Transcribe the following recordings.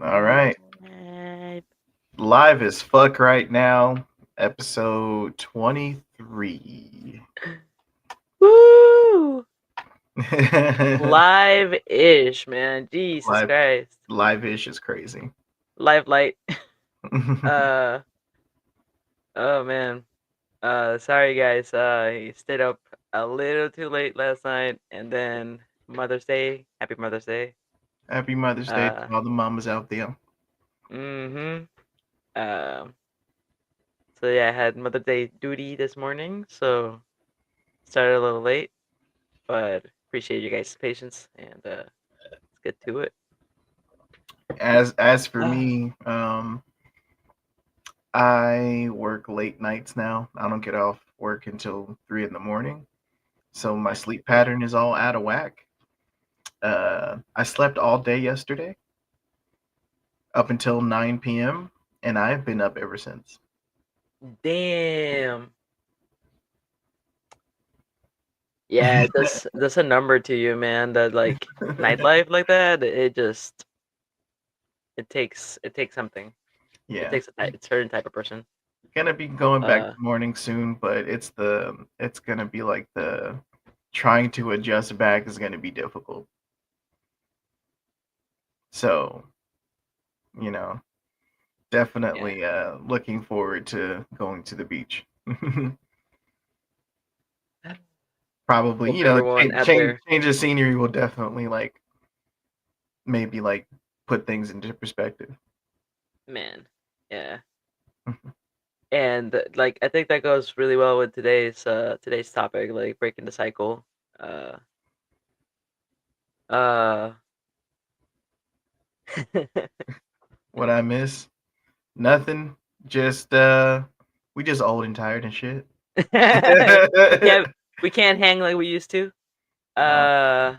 All right. Uh, Live as fuck right now. Episode 23. Woo! live Live-ish, man. Jesus Christ. live ish is crazy. Live light. Uh oh man. Sorry guys. I stayed up a little too late last night and then Mother's Day. Happy Mother's Day. Happy Mother's Day to Uh all the mamas out there. mm-hmm. Um so yeah, I had Mother's Day duty this morning, so started a little late, but appreciate you guys' patience and let's get to it. As for Ah, me, I work late nights now. I don't get off work until 3 in the morning. So my sleep yeah. pattern is all out of whack. I slept all day yesterday up until 9 p.m. and I've been up ever since. Damn. Yeah, that's a number to you, man. That like nightlife like that, it takes something. It Yeah. takes a certain type of person. Gonna be going back to Uh, morning soon, but it's gonna be like the trying to adjust back is gonna be difficult. So, you know, yeah. definitely looking forward to going to the beach. Probably, Hope everyone out there, change of scenery will definitely like maybe like put things into perspective. man. Yeah. And like I think that goes really well with today's topic, like breaking the cycle. Uh, uh. What I miss? Nothing. Just we just old and tired and shit. Yeah, we can't hang like we used to. uh, Uh,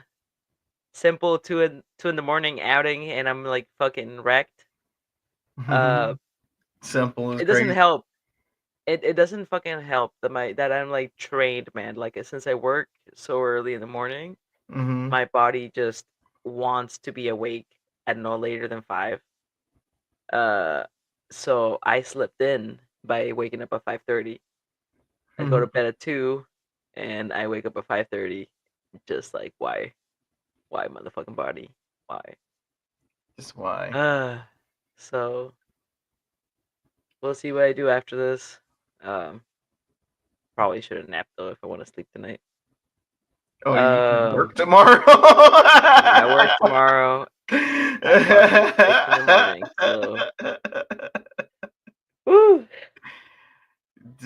simple two in the morning outing, and I'm like fucking wrecked. Uh, simple is it doesn't crazy. help. It doesn't fucking help that I'm like trained, man. Like since I work so early in the morning, Hmm. my body just wants to be awake at no later than 5. Uh, so I slipped in by waking up at 5:30. I go to bed at 2, and I wake up at 5:30. Just like why motherfucking body, why? Just why? Uh, so we'll see what I do after this. Um, Probably should have napped though if I want to sleep tonight. Oh, you Um, work tomorrow? yeah, I work tomorrow at fucking 6 in the morning. So, woo,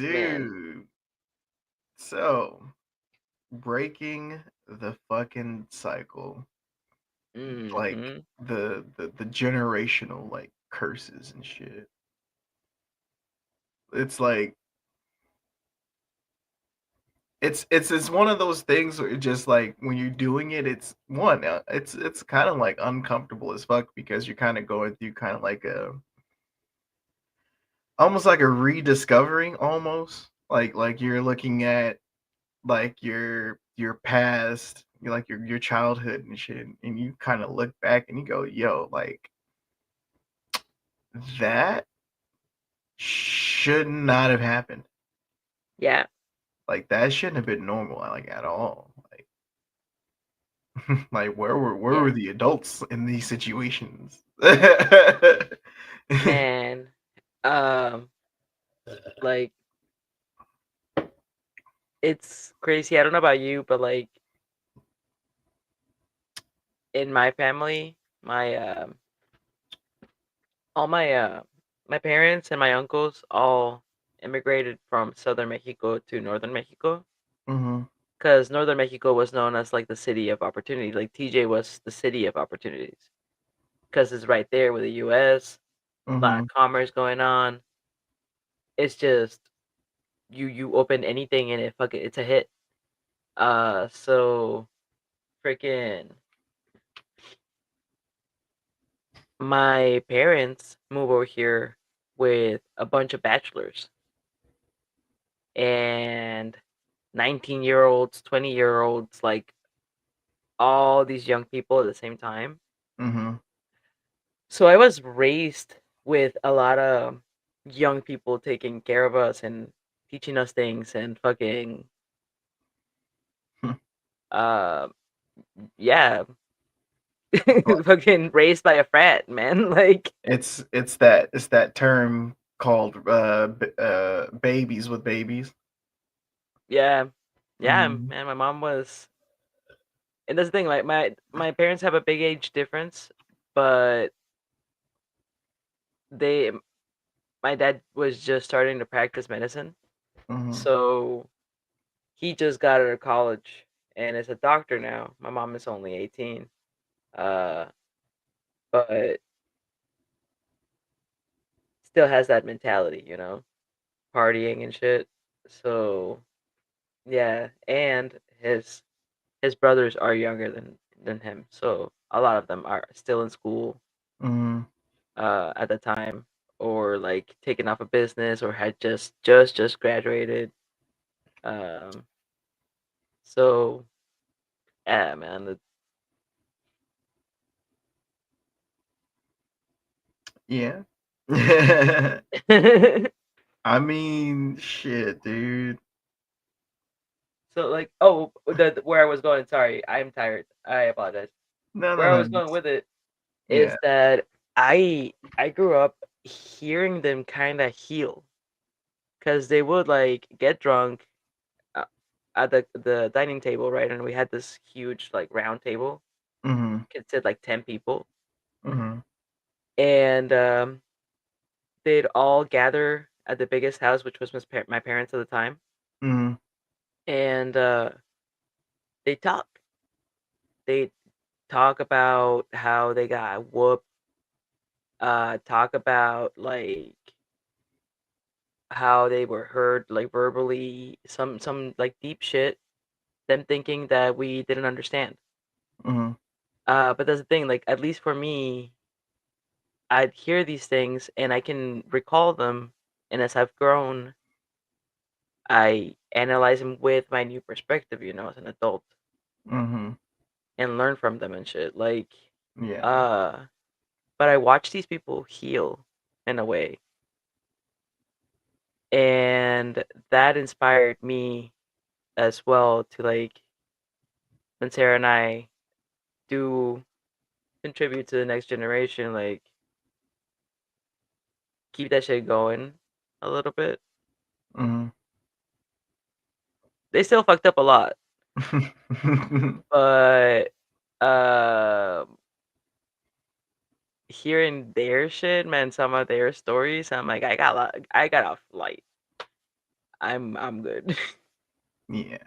man. Dude. So, breaking the fucking cycle. Like Mm-hmm. the generational like curses and shit. It's like it's one of those things where it just like when you're doing it, it's one, it's kind of like uncomfortable as fuck because you're kind of going through kind of like a almost like a rediscovering almost like you're looking at like your past, like your childhood and shit, and you kind of look back and you go, yo, like that should not have happened. Yeah, Like that shouldn't have been normal like at all. Like like where were yeah, the adults in these situations? man. Um, like it's crazy. I don't know about you, but like in my family, my all my parents and my uncles all immigrated from southern Mexico to northern Mexico. Mhm. Because northern Mexico was known as like the city of opportunity. Like TJ was the city of opportunities because it's right there with the U.S. A lot of Mhm. commerce going on. It's just you open anything and it's a hit. So freaking my parents move over here with a bunch of bachelors and 19-year-olds, 20-year-olds, like all these young people at the same time. Mhm. So I was raised with a lot of young people taking care of us and teaching us things and fucking uh yeah, Like, fucking raised by a frat, man. Like it's that term called babies with babies. yeah. Yeah, Mhm. man, my mom was and that's the thing, like my parents have a big age difference, but they my dad was just starting to practice medicine. Mhm. So he just got out of college and is a doctor now. My mom is only 18. Uh but still has that mentality, partying and shit. So yeah, and his brothers are younger than him, so a lot of them are still in school Mhm. at the time, or like taken off a business, or had just graduated. Um, so yeah, man. Yeah. the- I mean, shit, dude. so like, oh, where I was going. Sorry, I'm tired. I apologize. No, no, Where I no. was going with it is Yeah. that I grew up hearing them kind of heal because they would like get drunk uh, at the dining table, right? And we had this huge like round table, Mhm. could sit like 10 people, Mhm. and they'd all gather at the biggest house, which was my parents at the time, Mhm. and they talk. They talk about how they got whooped. Talk about like how they were hurt, like verbally, some like deep shit. Them thinking that we didn't understand. Mhm. But that's the thing, like at least for me, I'd hear these things and I can recall them, and as I've grown, I analyze them with my new perspective, as an adult, Mhm. and learn from them and shit. Like, Yeah. uh, but I watch these people heal in a way, and that inspired me as well to like when Sarah and I do contribute to the next generation, like keep that shit going a little bit. Mhm. They still fucked up a lot, but um hearing their shit, man, some of their stories, I'm like, I got a flight. I'm good. Yeah.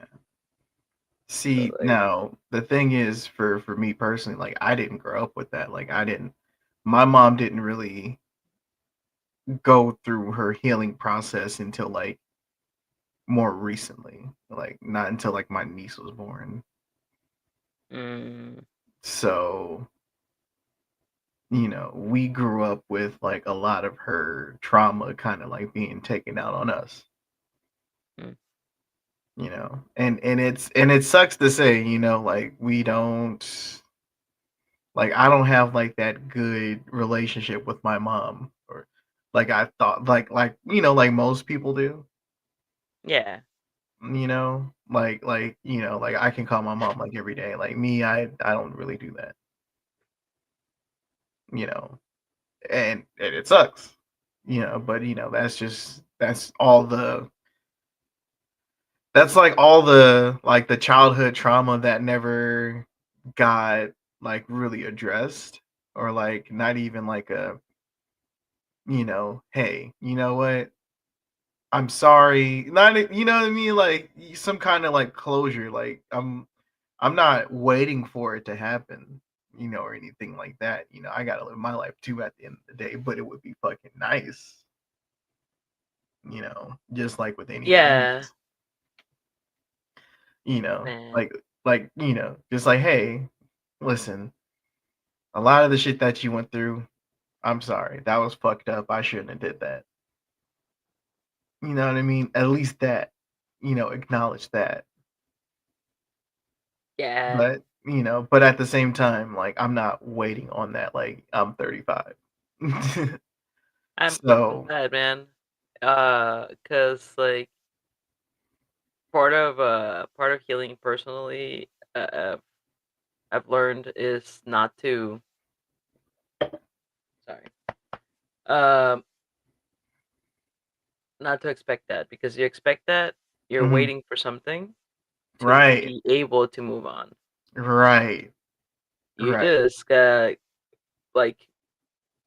So See, like, now the thing is for me personally, like I didn't grow up with that. Like I didn't my mom didn't really go through her healing process until like more recently. Like not until like my niece was born. mm, So, we grew up with like a lot of her trauma kind of like being taken out on us, mm, and it sucks to say, like we don't like I don't have like that good relationship with my mom or like I thought like most people do, yeah, like I can call my mom like every day. Like me, I don't really do that, you know. And it sucks, but that's like all the like the childhood trauma that never got like really addressed or like not even like a hey, you know what, I'm sorry, not you know what I mean, like some kind of like closure, like I'm not waiting for it to happen, or anything like that. I gotta live my life too at the end of the day, but it would be fucking nice, just like with anything yeah, else, you know, man, like just like, hey, listen, a lot of the shit that you went through, I'm sorry, that was fucked up. I shouldn't have did that. You know what I mean? At least that, acknowledge that. yeah, But at the same time, like I'm not waiting on that. Like I'm 35. I'm So, glad, man. Cause like part of healing personally, I've learned is not to sorry um not to expect that because you expect that you're mhm, waiting for something to right, be able to move on. right, You right. just gotta like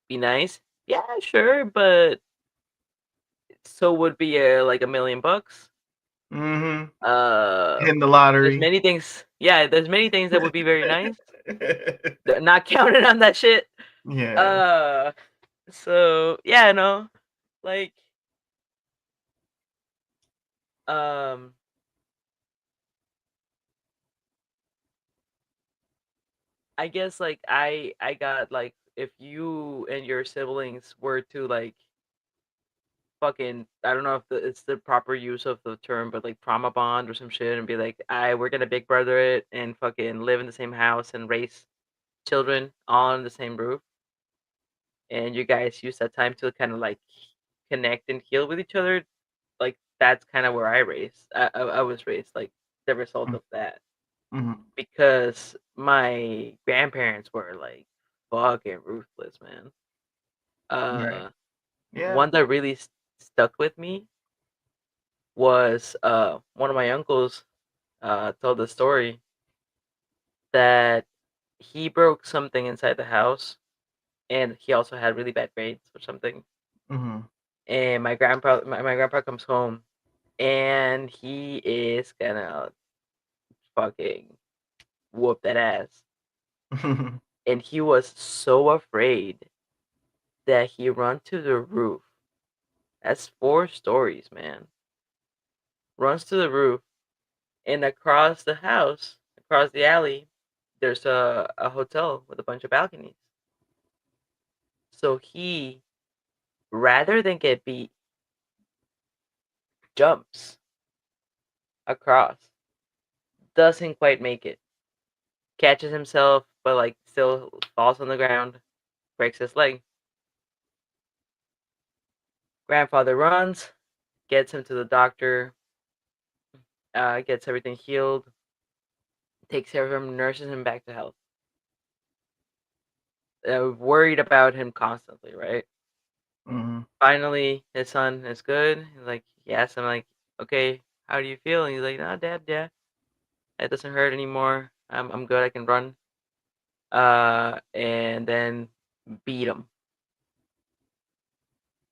be nice. Yeah, sure, but so would be like $1,000,000. Mhm. Uh, Hitting the there's lottery. many things. Yeah, there's many things that would be very nice. Not counting on that shit. Yeah. Uh, so yeah, no, like um, I guess like I got like if you and your siblings were to like fucking I don't know if it's the proper use of the term, but like trauma bond or some shit, and be like, I we're gonna big brother it and fucking live in the same house and raise children on the same roof, and you guys use that time to kind of like connect and heal with each other. Like that's kind of where I was raised, like the result Mm, of that, mhm. because my grandparents were like fucking ruthless, man. Right. Uh, Yeah. one that really stuck with me was one of my uncles told the story that he broke something inside the house, and he also had really bad grades or something. Mhm. And my grandpa comes home, and he is gonna fucking whoop that ass. And he was so afraid that he run to the roof. That's 4 stories, man. Runs to the roof, and across the house, across the alley, there's a hotel with a bunch of balconies. So he, rather than get beat, jumps across. Doesn't quite make it. Catches himself, but like still falls on the ground, breaks his leg. Grandfather runs, gets him to the doctor, gets everything healed, takes care of him, nurses him back to health. Worried about him constantly, right? Mhm. Finally, his son is good. He's like, he asks him like, "Okay, how do you feel?" And he's like, "Nah, Dad, yeah, it doesn't hurt anymore. I'm good. I can run." And then beat him.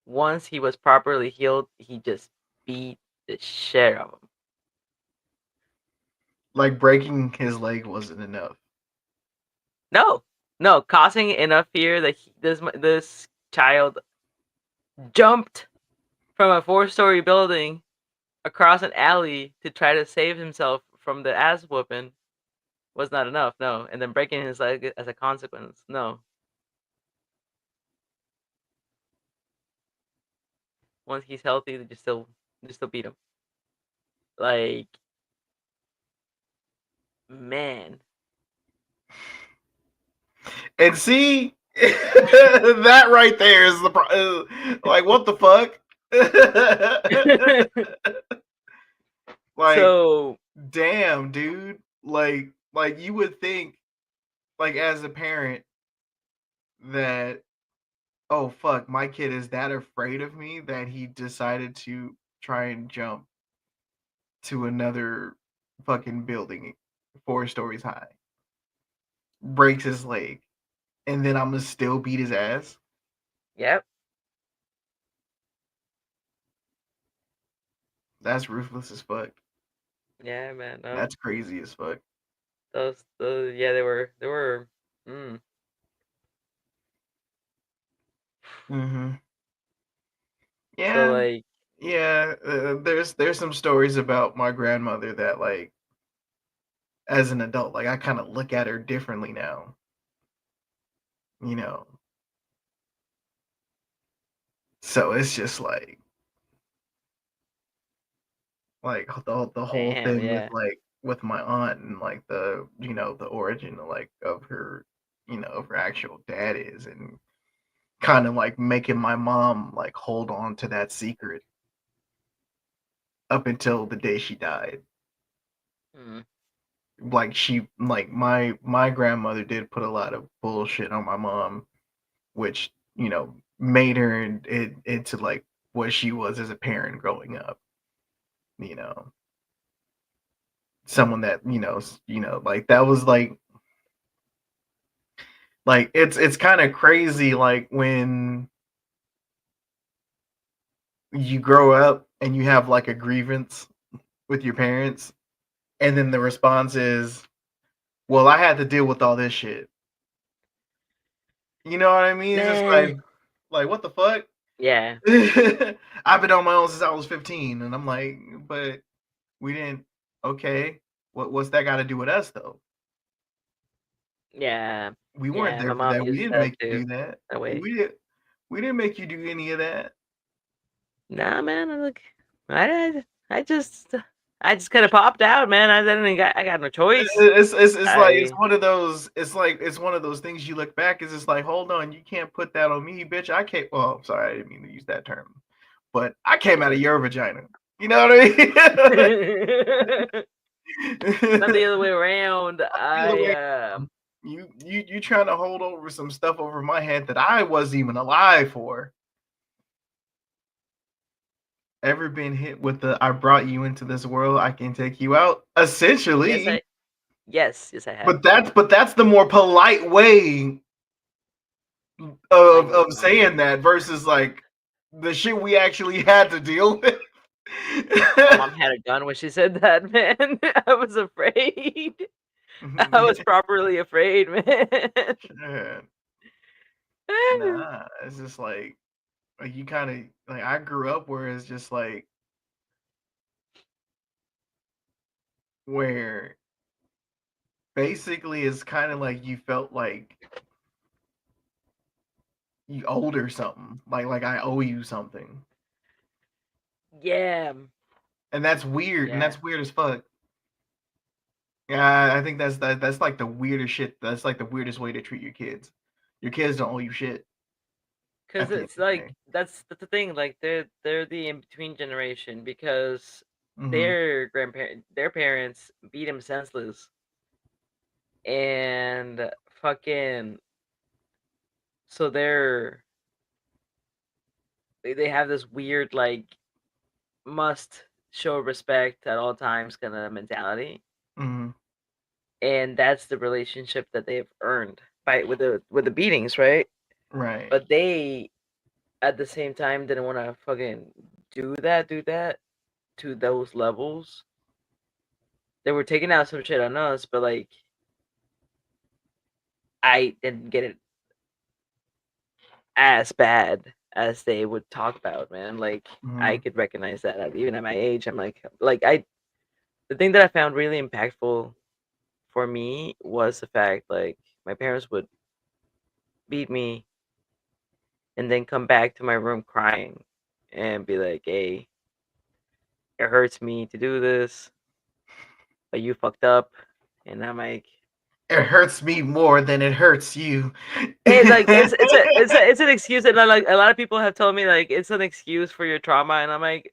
Once he was properly healed, he just beat the shit out of him. Like, breaking his leg wasn't enough. No, no, causing enough fear that this child jumped from a 4-story building across an alley to try to save himself from the ass whooping was not enough. No, and then breaking his leg as a consequence. No, once he's healthy, they still beat him. Like man, And see, that right there is the like, what the fuck? Like, so damn, dude. Like you would think, like as a parent, that oh fuck, my kid is that afraid of me that he decided to try and jump to another fucking building 4 stories high, breaks his leg, and then Imma still beat his ass? yep, That's ruthless as fuck. yeah, man. That's crazy as fuck. Those yeah, they were. Mm. Mhm. So Yeah, like, yeah, there's some stories about my grandmother that, like, as an adult, like, I kinda look at her differently now, you know? So it's just the whole damn, thing with, yeah, like, with my aunt and, like, the origin, like, of her actual dad is, and kind of like making my mom like hold on to that secret up until the day she died. Mm. Like she like my grandmother did put a lot of bullshit on my mom, which made her into like what she was as a parent growing up. You know, someone that like that was like it's kind of crazy like when you grow up and you have like a grievance with your parents and then the response is, well, I had to deal with all this shit. You know what I mean? It's just Man. like what the fuck? Yeah. I've been on my own since I was 15, and I'm like, but we didn't. Okay, what's that got to do with us though? Yeah. We weren't Yeah. My there for mom that. We uses didn't that make you too. do that. That way. We didn't make you do any of that. Nah, man. I just kind of popped out, man. I got no choice. It's like it's I one of those. It's one of those things you look back. It's just like, hold on, you can't put that on me, bitch. I can't. Well, sorry, I didn't mean to use that term, but I came out of your vagina. You know what I not mean? the other way around. The other way. You trying to hold over some stuff over my head that I wasn't even alive for. Ever been hit with the "I brought you into this world, I can take you out"? yes, Essentially, yes, I have. but that's the more polite way Like of saying that versus like the shit we actually had to deal with. my mom had a gun when she said that, man. I was afraid. I was properly afraid, man. Shit. Nah, it's just like you kind of like I grew up where it's just like where basically it's kind of like you felt like you owed her something, like I owe you something, Yeah. and that's weird, and Yeah. that's weird as fuck. Yeah, I think that's like the weirdest shit. That's like the weirdest way to treat your kids. Your kids don't owe you shit Cause at the end it's of the like day. that's the thing. Like they're the in between generation because Hmm. their parents beat them senseless and fucking so they have this weird like must show respect at all times kind of mentality, Hmm. and that's the relationship that they've earned by with the beatings, right? Right. But they at the same time didn't want to fucking do that to those levels. They were taking out some shit on us, but like I didn't get it as bad as they would talk about, man. Like I Hmm. could recognize that even at my age. I'm like I the thing that I found really impactful for me was the fact like my parents would beat me and then come back to my room crying and be like, "Hey, it hurts me to do this, but you fucked up." And I'm like, It hurts me more than it hurts you. it's like it's an excuse, and like a lot of people have told me like it's an excuse for your trauma, and I'm like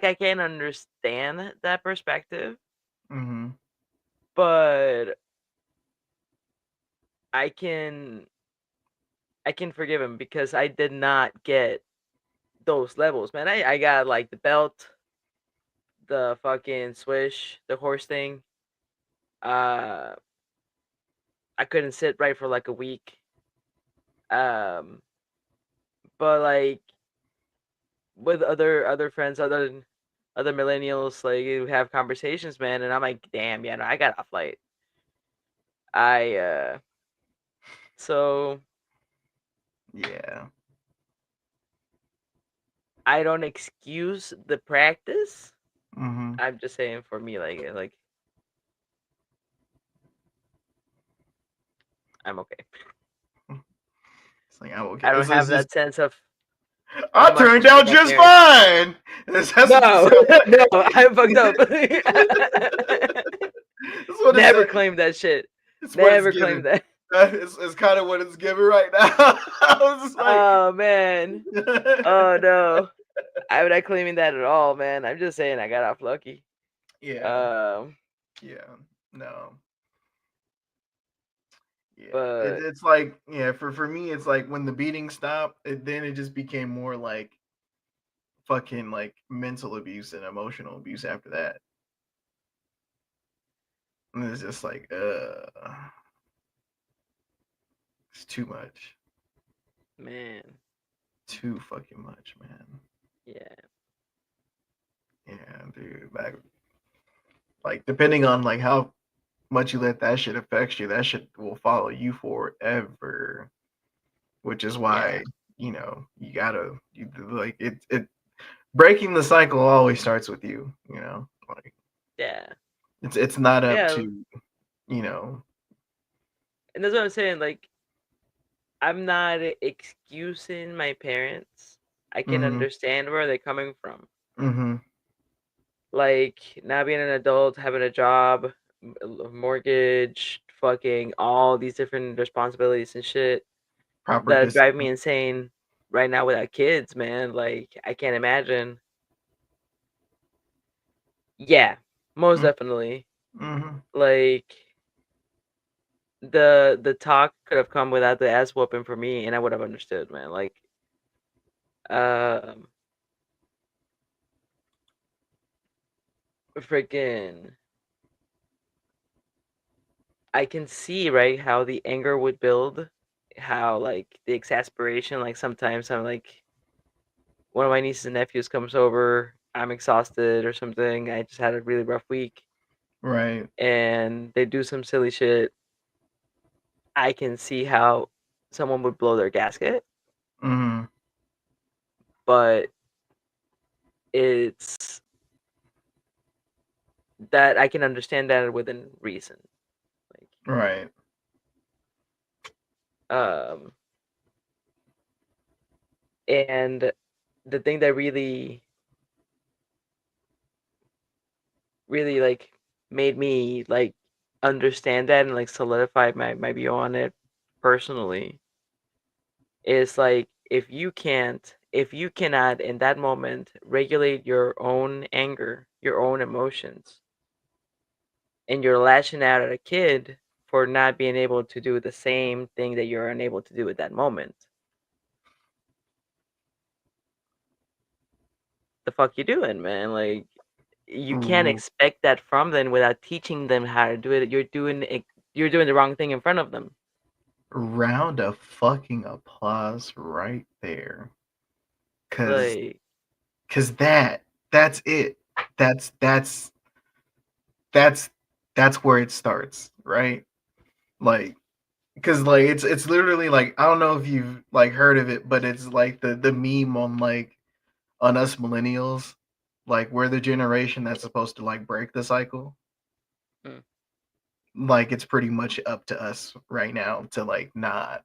I can't understand that perspective, Hmm. but I can I can forgive him because I did not get those levels, man. I got like the belt, the fucking swish, the horse thing. Uh, I couldn't sit right for like a week. Um, but like with other friends, other millennials, like you have conversations, man, and I'm like, damn, yeah, no, I got a flight. I so Yeah. I don't excuse the practice. Hmm. I'm just saying for me, like I'm okay. It's like, oh, okay. I don't have that sense of I I must turned respect out my just parents. fine. That's what you No, sound like. no, I'm fucked up. That's what it Never said. claimed that shit. It's what it's Never claimed given. that. It's kind of what it's giving right now. I was just like, Oh man. Oh no. I'm not claiming that at all, man. I'm just saying I got off lucky. yeah, Um, yeah, no, yeah. but It's like, yeah, for me, it's like when the beating stopped, then it just became more like fucking like mental abuse and emotional abuse after that. And it's just like, it's too much, man, too fucking much, man. yeah, Yeah, dude. Like depending on like how much you let that shit affect you, that shit will follow you forever. Which is yeah, why you gotta like it breaking the cycle always starts with you. Like yeah, it's not up yeah. to you know. And that's what I'm saying. Like, I'm not excusing my parents. I can Mhm. understand where they're coming from. Mhm. Like, not being an adult, having a job, mortgage, fucking all these different responsibilities and shit Proper that drive me discipline. insane right now without kids, man. Like, I can't imagine. Yeah, most Mm. definitely. Mhm. Like, the talk could have come without the ass whooping for me, and I would have understood, man. Like, um, freaking, I can see right how the anger would build, how like the exasperation. Like sometimes I'm like, one of my nieces and nephews comes over, I'm exhausted or something. I just had a really rough week, Right. and they do some silly shit. I can see how someone would blow their gasket, Mhm. but it's that I can understand that within reason. Like, Right. um, and the thing that really like made me like understand that and like solidify my view on it personally is like if you cannot in that moment regulate your own anger, your own emotions, and you're lashing out at a kid for not being able to do the same thing that you're unable to do at that moment, the fuck you doing, man? Like, you can't R- expect that from them without teaching them how to do it. You're doing the wrong thing in front of them. Round of fucking applause right there. Cause Like, cause that's it. That's that's that's where it starts, right? Like because like it's literally like I don't know if you've like heard of it, but it's like the meme on like on us millennials, like we're the generation that's supposed to like break the cycle. mm, Like it's pretty much up to us right now to like not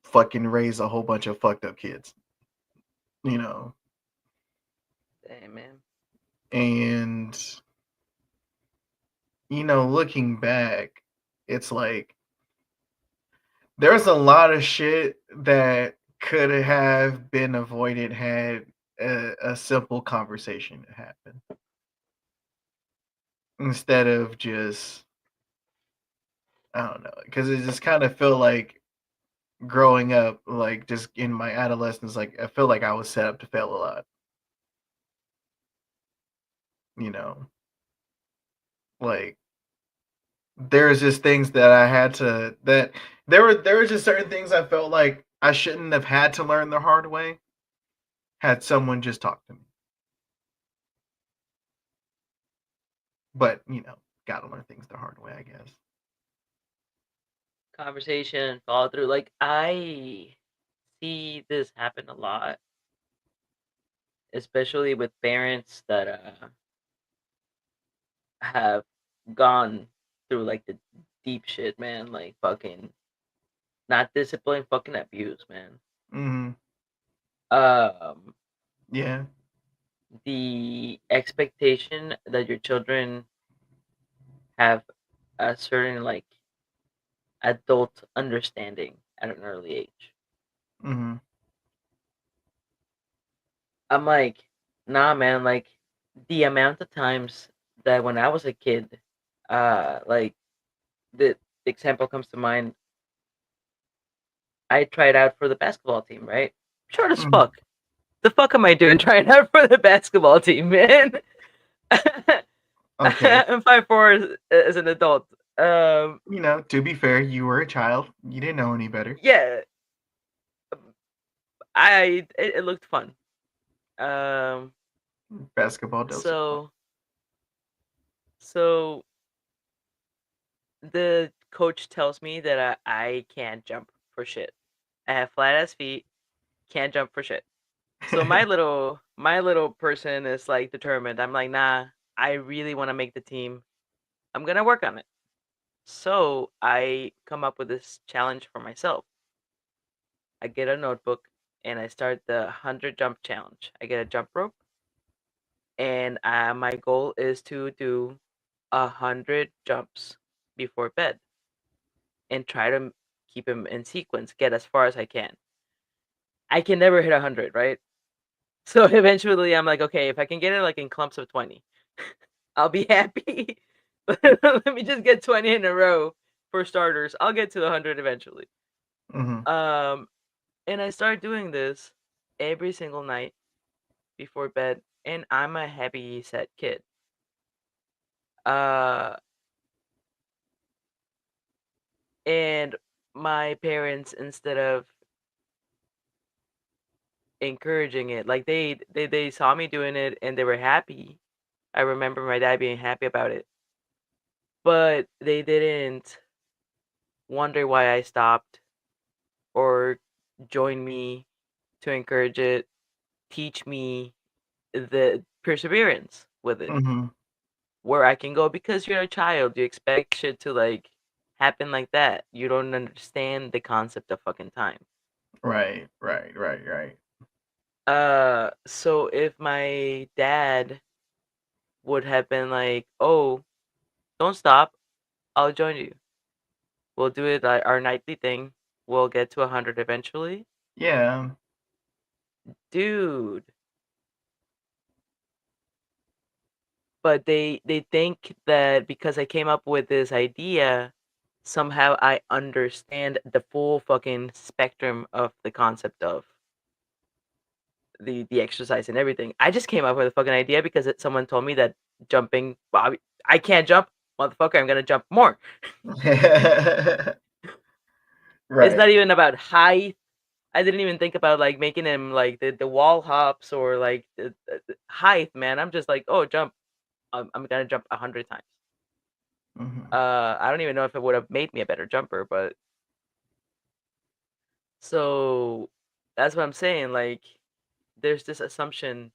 fucking raise a whole bunch of fucked up kids, you know. damn, man. And looking back, it's like there's a lot of shit that could have been avoided had a simple conversation happen instead of just I don't know because it just kind of felt like growing up, like just in my adolescence, like I feel like I was set up to fail a lot. You know, like there's just things that I had to that there were just certain things I felt like I shouldn't have had to learn the hard way had someone just talked to me. But gotta learn things the hard way, I guess. Conversation, follow through. Like, I see this happen a lot, especially with parents that have gone through like the deep shit, man. Like, fucking not discipline, fucking abuse, man. Hmm. Um, Yeah. the expectation that your children have a certain like adult understanding at an early age. Mm-hmm. I'm like, nah, man. Like the amount of times that when I was a kid, like the example comes to mind. I tried out for the basketball team, right? Short as Mm-hmm. fuck. The fuck am I doing trying out for the basketball team, man? Okay. I'm 5'4" as an adult. Um, To be fair, you were a child. You didn't know any better. yeah, it looked fun. Um, Basketball does look fun. so so the coach tells me that I can't jump for shit. I have flat ass feet, can't jump for shit. So my little person is like determined. I'm like, nah, I really want to make the team. I'm gonna work on it. So I come up with this challenge for myself. I get a notebook and I start the 100 jump challenge. I get a jump rope and my goal is to do 100 jumps before bed and try to keep them in sequence, get as far as I can. I can never hit 100, right? So eventually I'm like, okay, if I can get it like in clumps of 20, I'll be happy. Let me just get 20 in a row for starters. I'll get to 100 eventually. Mm-hmm. Um, and I start doing this every single night before bed, and I'm a heavy set kid. Uh, and my parents, instead of encouraging it, like they saw me doing it and they were happy. I remember my dad being happy about it, but they didn't wonder why I stopped or join me to encourage it, teach me the perseverance with it, Mm-hmm. where I can go because you're a child. You expect shit to like happen like that. You don't understand the concept of fucking time. Right, right, right, right. So if my dad would have been like, "Oh, don't stop. I'll join you. We'll do it like our nightly thing. We'll get to 100 eventually." Yeah. Dude, but they think that because I came up with this idea, somehow I understand the full fucking spectrum of the concept of the exercise and everything. I just came up with a fucking idea because someone told me that jumping, well, I can't jump, motherfucker. I'm gonna jump more. It's Right. not even about height. I didn't even think about like making him like the wall hops or like the height, man. I'm just like, oh, jump. I'm gonna jump 100 times. Mm-hmm. I don't even know if it would have made me a better jumper, but so that's what I'm saying. Like, there's this assumption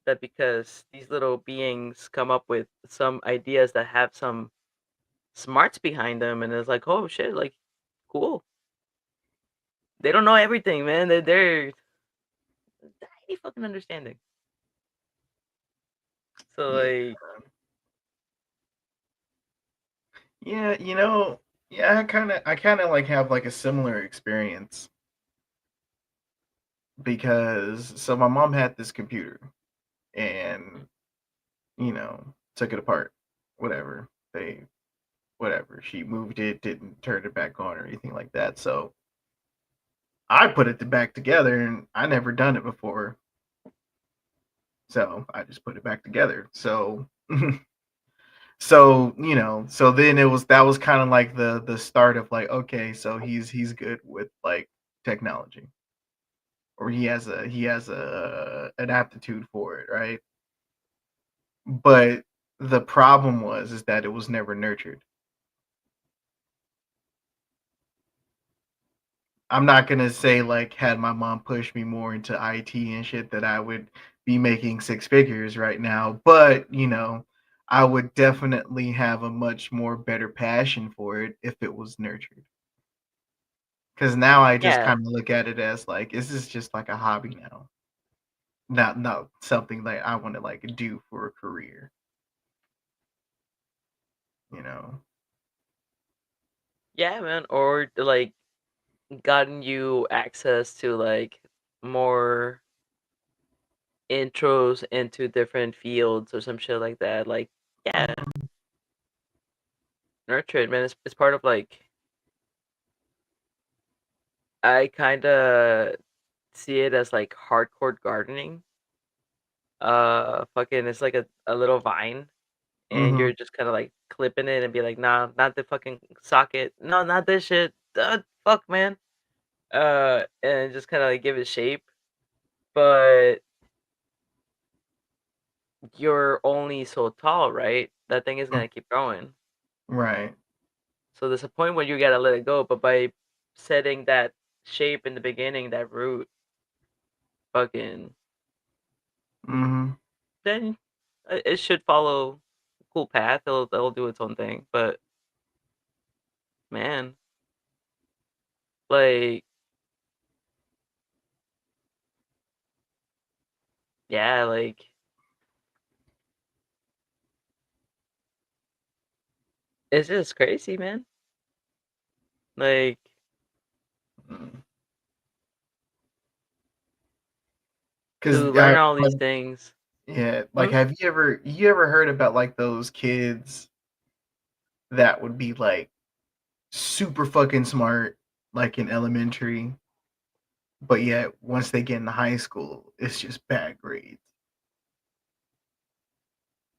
that because these little beings come up with some ideas that have some smarts behind them, and it's like, oh shit, like, cool. They don't know everything, man. They're tiny fucking understanding. So Yeah. like, Yeah, yeah, I kind of like have like a similar experience because so my mom had this computer and took it apart. Whatever. Whatever. She moved it, didn't turn it back on or anything like that. So I put it back together and I never done it before. So I just put it back together. So then that was kind of like the start of like, okay, so he's good with like technology, or he has a an aptitude for it, right? But the problem is that it was never nurtured. I'm not gonna say like had my mom pushed me more into IT and shit that I would be making six figures right now, but I would definitely have a much more better passion for it if it was nurtured. Because now I just yeah, kind of look at it as like, is this just like a hobby now? Not something that I want to like do for a career, you know? Yeah, man. Or like gotten you access to like more intros into different fields or some shit like that. Like, yeah, Mhm. nurture it, man. It's part of like I kind of see it as like hardcore gardening. Fucking, it's like a little vine, and Mhm. you're just kind of like clipping it and be like, nah, not the fucking socket. No, not this shit. Fuck, man. And just kind of like give it shape. But you're only so tall, right? That thing is Mm. gonna keep growing. Right. So there's a point where you gotta let it go. But by setting that shape in the beginning, that root, fucking, Mhm. then it should follow a cool path. It'll do its own thing. But man, like, yeah, like it's just crazy, man. Like Cause to learn I all these like things. yeah, like Hmm? have you ever heard about like those kids that would be like super fucking smart like in elementary, but yet once they get into high school, it's just bad grades.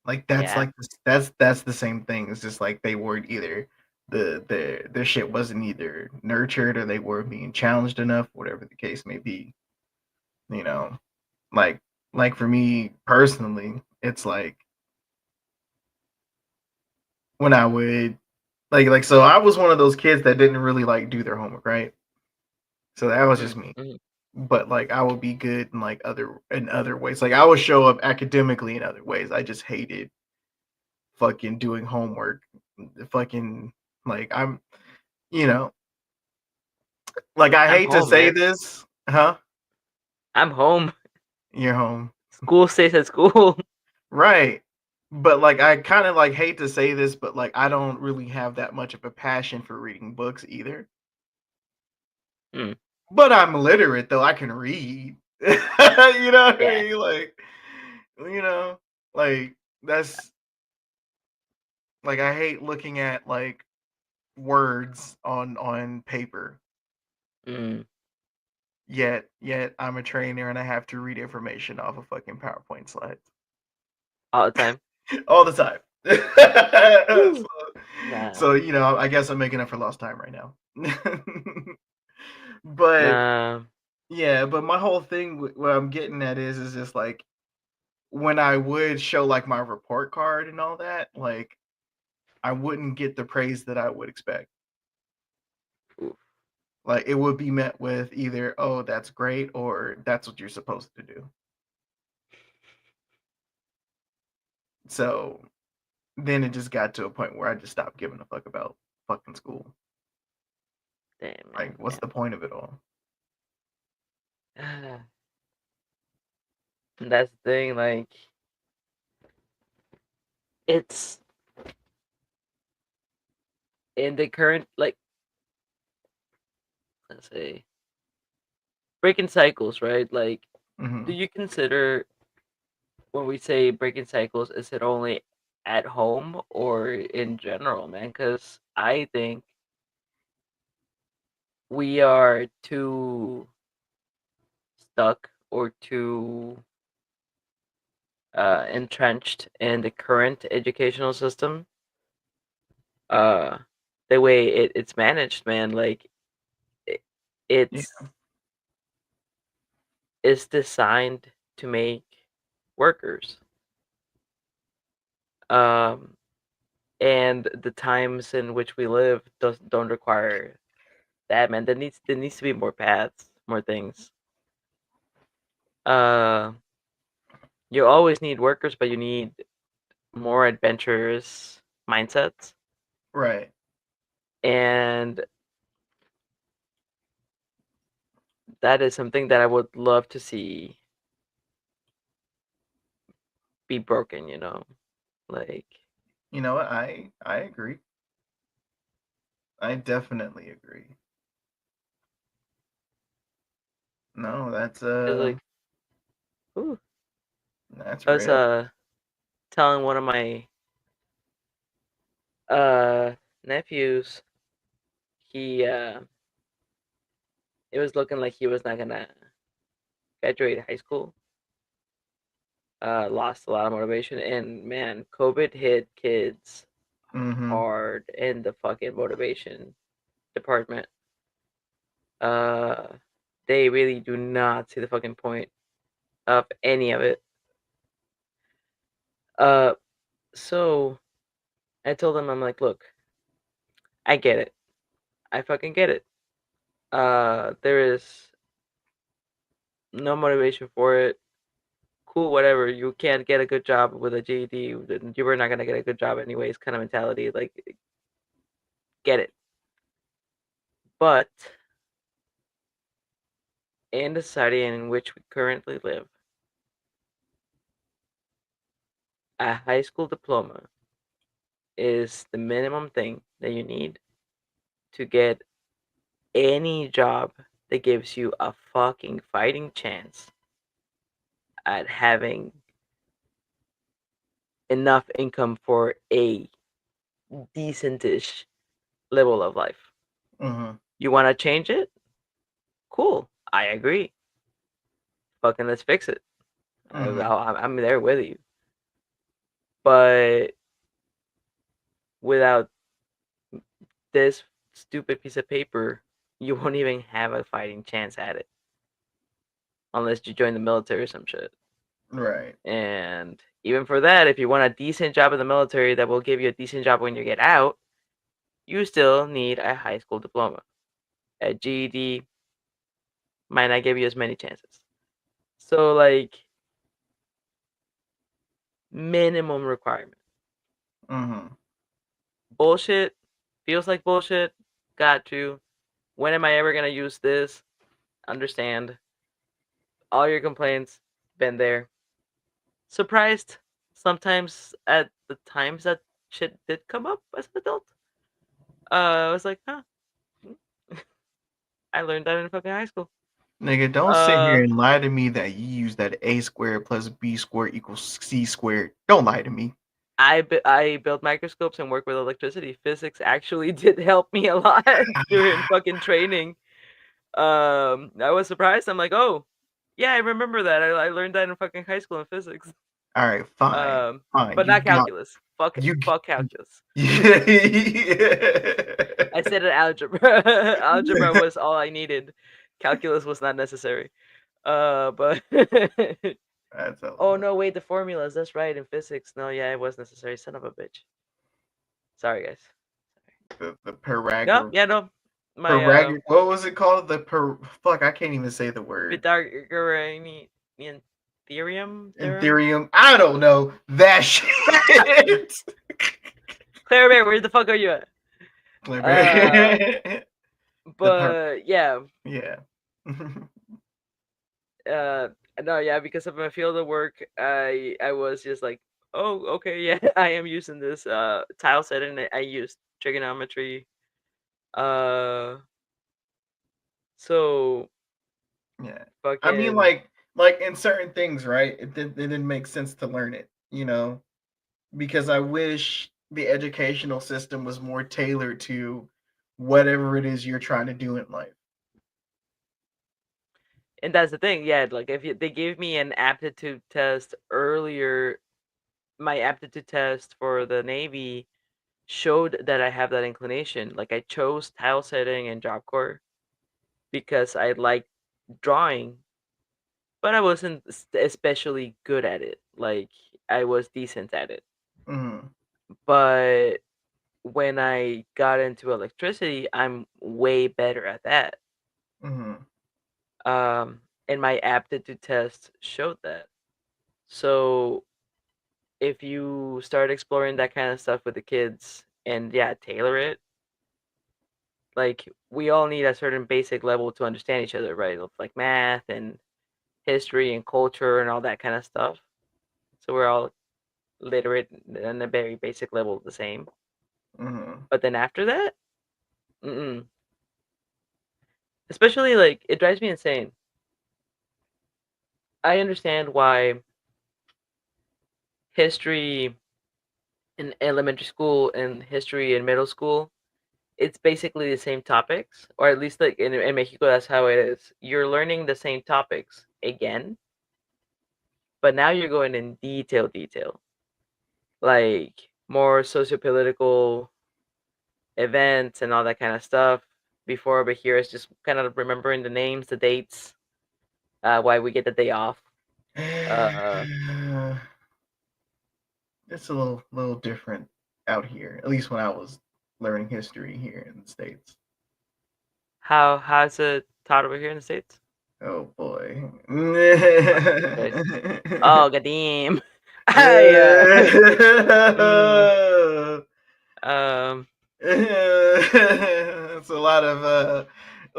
Like that's Yeah. like that's the same thing. It's just like they weren't either their shit wasn't either nurtured or they weren't being challenged enough, whatever the case may be. You know, like like for me personally, it's like when I would like so I was one of those kids that didn't really like do their homework, right? So that was just me. Mm-hmm. But like I would be good in like other ways. Like I would show up academically in other ways. I just hated fucking doing homework. Fucking like I'm you know, like I I'm hate to home, say man. this, huh? I'm home. You're home. School stays at school. Right. But like I kind of like hate to say this, but like I don't really have that much of a passion for reading books either. Mm, But I'm literate though. I can read. You know what I yeah. mean? Like you know, like that's like I hate looking at like words on paper. Mm, Yet I'm a trainer and I have to read information off of fucking PowerPoint slides all the time. all the time. so, Woo. Nah. so you know, I guess I'm making up for lost time right now. but Nah. yeah, but my whole thing, what I'm getting at is just like when I would show like my report card and all that, like I wouldn't get the praise that I would expect. Oof. Like it would be met with either, "Oh, that's great," or "That's what you're supposed to do." So then it just got to a point where I just stopped giving a fuck about fucking school. Damn, man. Like, what's the point of it all? Yeah. That's the thing. Like, it's in the current, like, let's say, breaking cycles, right? Like, do Hmm. you consider when we say breaking cycles, is it only at home or in general, man? Because I think we are too stuck or too entrenched in the current educational system. Uh, the way it's managed, man, like it, Yeah, it's it's designed to make workers. Um, and the times in which we live don't require that, man. There needs to be more paths, more things. Uh, you always need workers, but you need more adventurous mindsets. right. And that is something that I would love to see be broken, you know? Like, You know what? I agree. I definitely agree. No, Cause like, ooh, that's I was real. telling one of my uh nephews, he it was looking like he was not gonna graduate high school. Lost a lot of motivation, and man, COVID hit kids Mm-hmm. hard in the fucking motivation department. Uh, they really do not see the fucking point of any of it. Uh, so I told them, I'm like, look, I get it. I fucking get it. There is no motivation for it. Cool, whatever. You can't get a good job with a GED. Then you were not gonna get a good job anyways. Kind of mentality. Like, get it. But in the society in which we currently live, a high school diploma is the minimum thing that you need to get any job that gives you a fucking fighting chance at having enough income for a decentish level of life. Mm-hmm. You want to change it? Cool. I agree. Fucking let's fix it. Mm-hmm. I'm there with you. But without this stupid piece of paper, you won't even have a fighting chance at it unless you join the military or some shit. Right. And even for that, if you want a decent job in the military that will give you a decent job when you get out, you still need a high school diploma. A GED might not give you as many chances. So, like, minimum requirement. Mm-hmm. Bullshit. Feels like bullshit. Got to. When am I ever going to use this? Understand. All your complaints. Been there. Surprised sometimes at the times that shit did come up as an adult. I was like, huh. I learned that in fucking high school. Nigga, don't sit here Uh, and lie to me that you use that A squared plus B squared equals C squared. Don't lie to me. I built microscopes and work with electricity. Physics actually did help me a lot during fucking training. I was surprised. I'm like, oh, yeah, I remember that. I learned that in fucking high school in physics. All right, fine, Um, fine. but You not got calculus. Fuck, you. fuck calculus. Yeah. I said it algebra. Algebra was all I needed. Calculus was not necessary. But That's a oh lot. no, wait, the formulas. That's right in physics. No, yeah, it was necessary. Son of a bitch. Sorry, guys. The No, paragor yeah, no. My parag. What was it called? The fuck. I can't even say the word. Pythagorean theorem. Ethereum. I don't know that shit. Claire Bear, where the fuck are you at? Uh, the per. but yeah, Yeah. uh, no, yeah, because of my field of work, I was just like, oh, okay, yeah, I am using this tile setting. I used trigonometry. Uh, so Yeah. I mean, fucking like in certain things, right? It didn't make sense to learn it, because I wish the educational system was more tailored to whatever it is you're trying to do in life. and that's the thing, yeah. Like if they gave me an aptitude test earlier, my aptitude test for the Navy showed that I have that inclination. Like I chose tile setting and Job Corps because I liked drawing, but I wasn't especially good at it. Like I was decent at it. Mm-hmm. But when I got into electricity, I'm way better at that. Mm-hmm. And my aptitude test showed that. So if you start exploring that kind of stuff with the kids and yeah, tailor it, like we all need a certain basic level to understand each other, right? Of like math and history and culture and all that kind of stuff. So we're all literate on a very basic level the same. Mm-hmm. But then after that, Mm-mm. Especially like it drives me insane. I understand why history in elementary school and history in middle school, it's basically the same topics, or at least like in Mexico, that's how it is. You're learning the same topics again, but now you're going in detail, like more sociopolitical events and all that kind of stuff. Before, but here it's just kind of remembering the names, the dates, why we get the day off. Uh, It's a little different out here, at least when I was learning history here in the States. how's it taught over here in the States? Oh boy. Oh, Jesus Christ. Oh, goddamn. I, mm, um, It's a lot of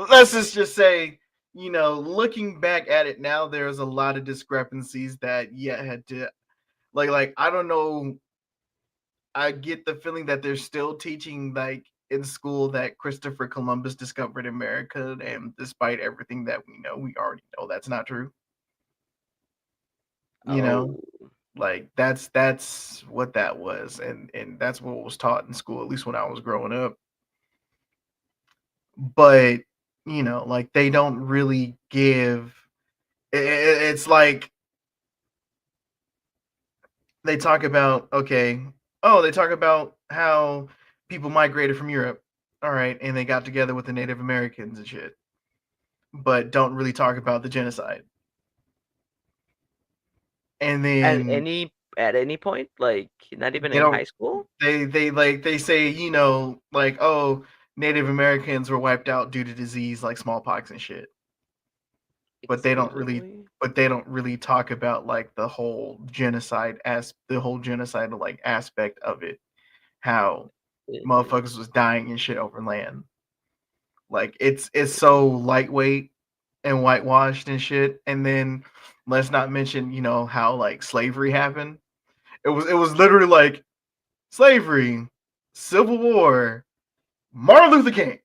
let's just say, looking back at it now, there's a lot of discrepancies that yet had to like I don't know. I get the feeling that they're still teaching like in school that Christopher Columbus discovered America, and despite everything that we already know that's not true. You know, oh, like that's what that was, and that's what was taught in school, at least when I was growing up. But like they don't really give. It's like they talk about okay, oh, they talk about how people migrated from Europe, all right, and they got together with the Native Americans and shit, but don't really talk about the genocide. And at then any point, like not even they in don't high school? they say like, oh, Native Americans were wiped out due to disease like smallpox and shit, but they don't really Exclusively? talk about like the whole genocide like aspect of it, how Eh, motherfuckers was dying and shit over land. Like it's so lightweight and whitewashed and shit. And then let's not mention, how like slavery happened. It was literally like slavery, Civil War, Martin Luther King.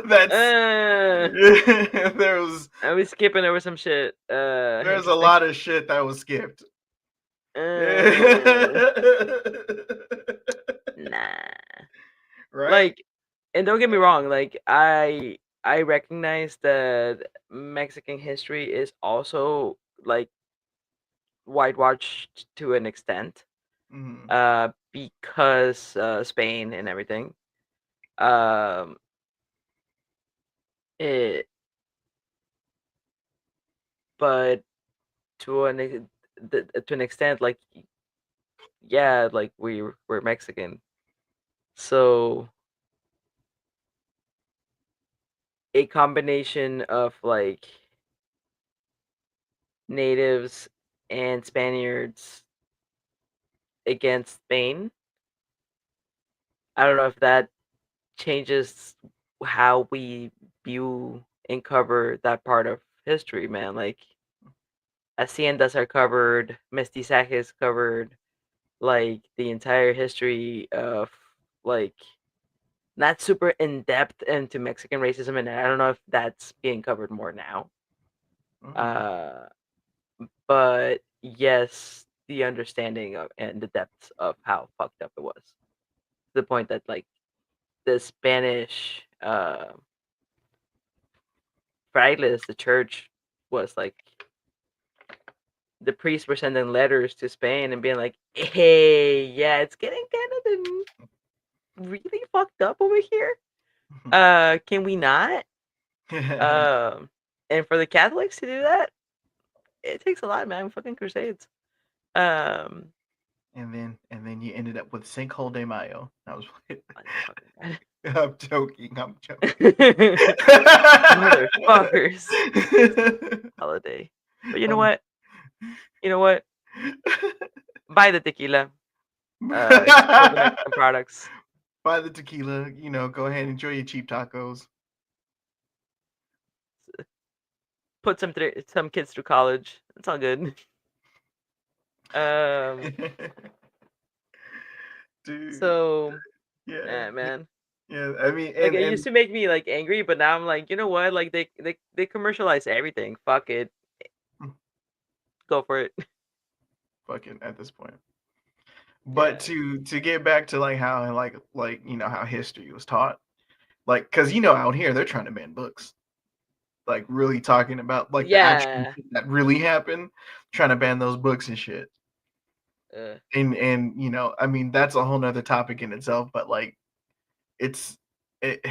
That's uh, there was I was skipping over some shit. there's a Interesting. lot of shit that was skipped. Uh, nah. Right? Like, and don't get me wrong, like I recognize that Mexican history is also like whitewashed to an extent, Mhm. because Spain and everything. Um, it, but to to an extent, like yeah, like we're Mexican, so a combination of like natives and Spaniards against Spain. I don't know if that changes how we view and cover that part of history, man. Like haciendas are covered, mestizaje is covered, like the entire history of like not super in depth into Mexican racism, and I don't know if that's being covered more now. Mhm. Uh, but yes, the understanding of and the depths of how fucked up it was. To the point that like the Spanish frailes, the church was like the priests were sending letters to Spain and being like, "Hey, yeah, it's getting kind of really fucked up over here. Can we not?" Um, and for the Catholics to do that, it takes a lot, man. Fucking crusades. Um, and then you ended up with Sinkhole de Mayo. I was oh, yeah, fucking God. I'm joking. I'm joking. Motherfuckers. Holiday. But you know Um, what? You know what? Buy the tequila. Support the Mexican products. Buy the tequila. Go ahead, enjoy your cheap tacos. Put some kids through college. It's all good. Um, Dude. so Yeah, Yeah, man. yeah. I mean, Like and it used and to make me like angry, but now I'm like, you know what? Like they commercialize everything. Fuck it, mm, go for it. fucking at this point. But Yeah. to get back to like how how history was taught, like because out here they're trying to ban books, like really talking about like the actual Yeah. shit that really happened, trying to ban those books and shit. Uh, And I mean that's a whole nother topic in itself, but like it's it,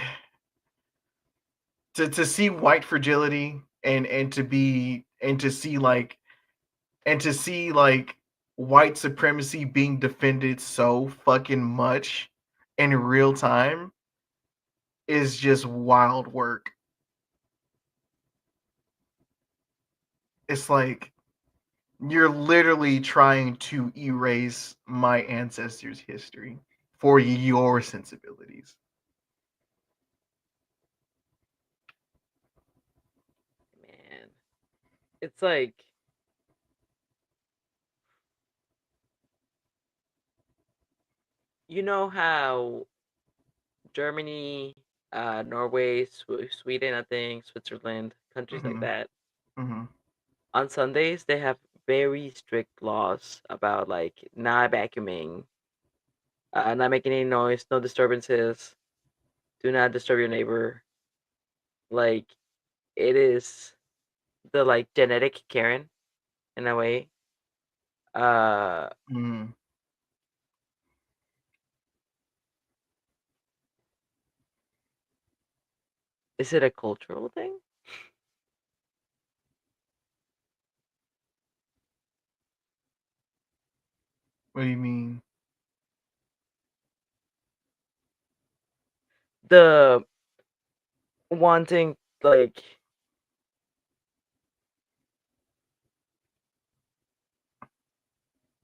to see white fragility and to see like white supremacy being defended so fucking much in real time is just wild work. It's like you're literally trying to erase my ancestors' history for your sensibilities. man, it's like you know how Germany, Norway, Sweden, I think, Switzerland, countries like Mhm, that. mhm, On Sundays, they have very strict laws about like not vacuuming, not making any noise, no disturbances, do not disturb your neighbor. Like it is the like genetic Karen in a way. Uh, mhm. is it a cultural thing? What do you mean? The wanting like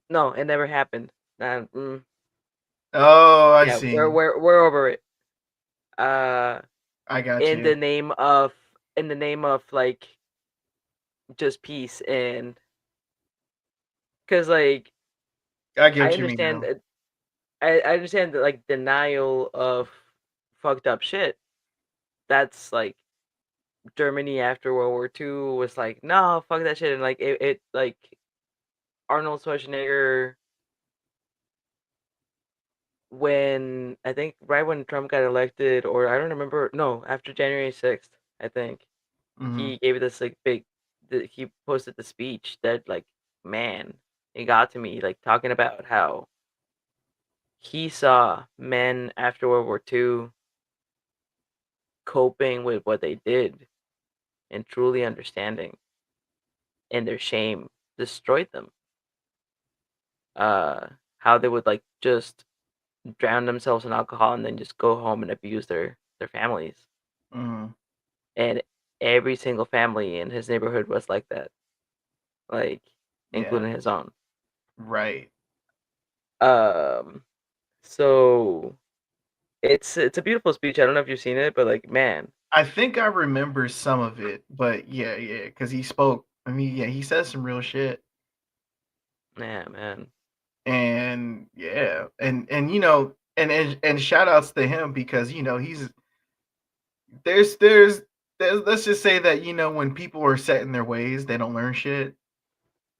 no, it never happened. Oh, I Yeah, see. we're over it. Uh, I got in you. the name of like just peace and because like I get I what you mean understand now. I understand that like denial of fucked up shit. That's like Germany after World War II was like no fuck that shit and like it like Arnold Schwarzenegger when I think right when Trump got elected or I don't remember no after January 6th I think Mhm, he gave this like big he posted the speech that like man it got to me like talking about how he saw men after World War II coping with what they did and truly understanding and their shame destroyed them uh how they would like just drown themselves in alcohol and then just go home and abuse their families mhm. and every single family in his neighborhood was like that like Yeah, including his own right. um so it's a beautiful speech. I don't know if you've seen it, but like, man, I think I remember some of it, but yeah, yeah, because he spoke. I mean, yeah, he said some real shit, yeah, man. and yeah, and and shout outs to him because he's there's there's let's just say that when people are set in their ways, they don't learn shit.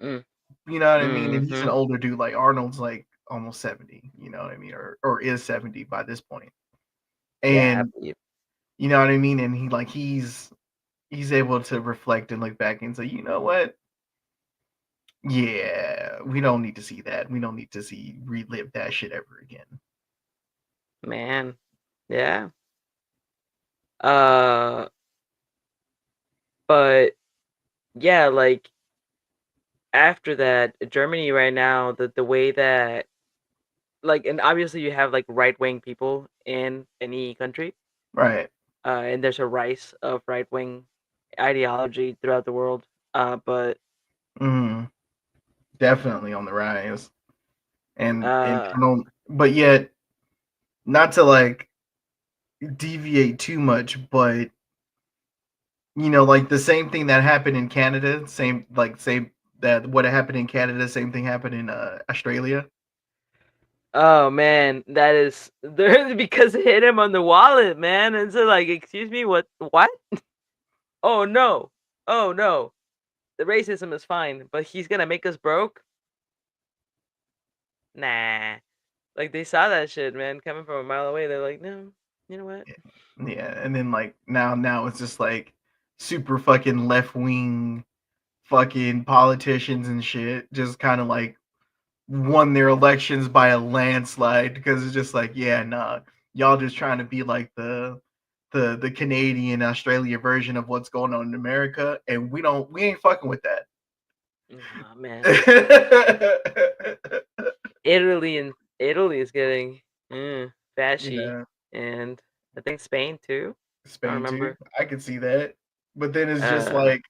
Mm, You know what I mean? And he's an mm-hmm. older dude, like Arnold's like almost 70. You know what I mean, or is 70 by this point, Yeah, I and believe. you know what I mean. And he's able to reflect and look back and say, you know what? Yeah, we don't need to see that. We don't need to see relive that shit ever again. Man, yeah. Uh, but yeah, like after that, Germany right now, the way that like, and obviously you have like right wing people in any country, Right. and there's a rise of right wing ideology throughout the world. But Mhm. Definitely on the rise. And uh, I don't but yet not to like deviate too much, but like the same thing that happened in Canada, same that what happened in Canada, same thing happened in Australia. Oh man, that is there because it hit him on the wallet, man. And so like, excuse me, what? Oh no. Oh no. The racism is fine, but he's gonna make us broke? Nah. Like they saw that shit, man, coming from a mile away. They're like, no, you know what? Yeah, and then like now it's just like super fucking left wing fucking politicians and shit just kind of like won their elections by a landslide because it's just like, yeah, nah, y'all just trying to be like the Canadian Australia version of what's going on in America, and we ain't fucking with that. Nah, man. Italy is getting fashy, Yeah, and I think Spain too. I don't Spain too. remember. I could see that, but then it's just Uh, like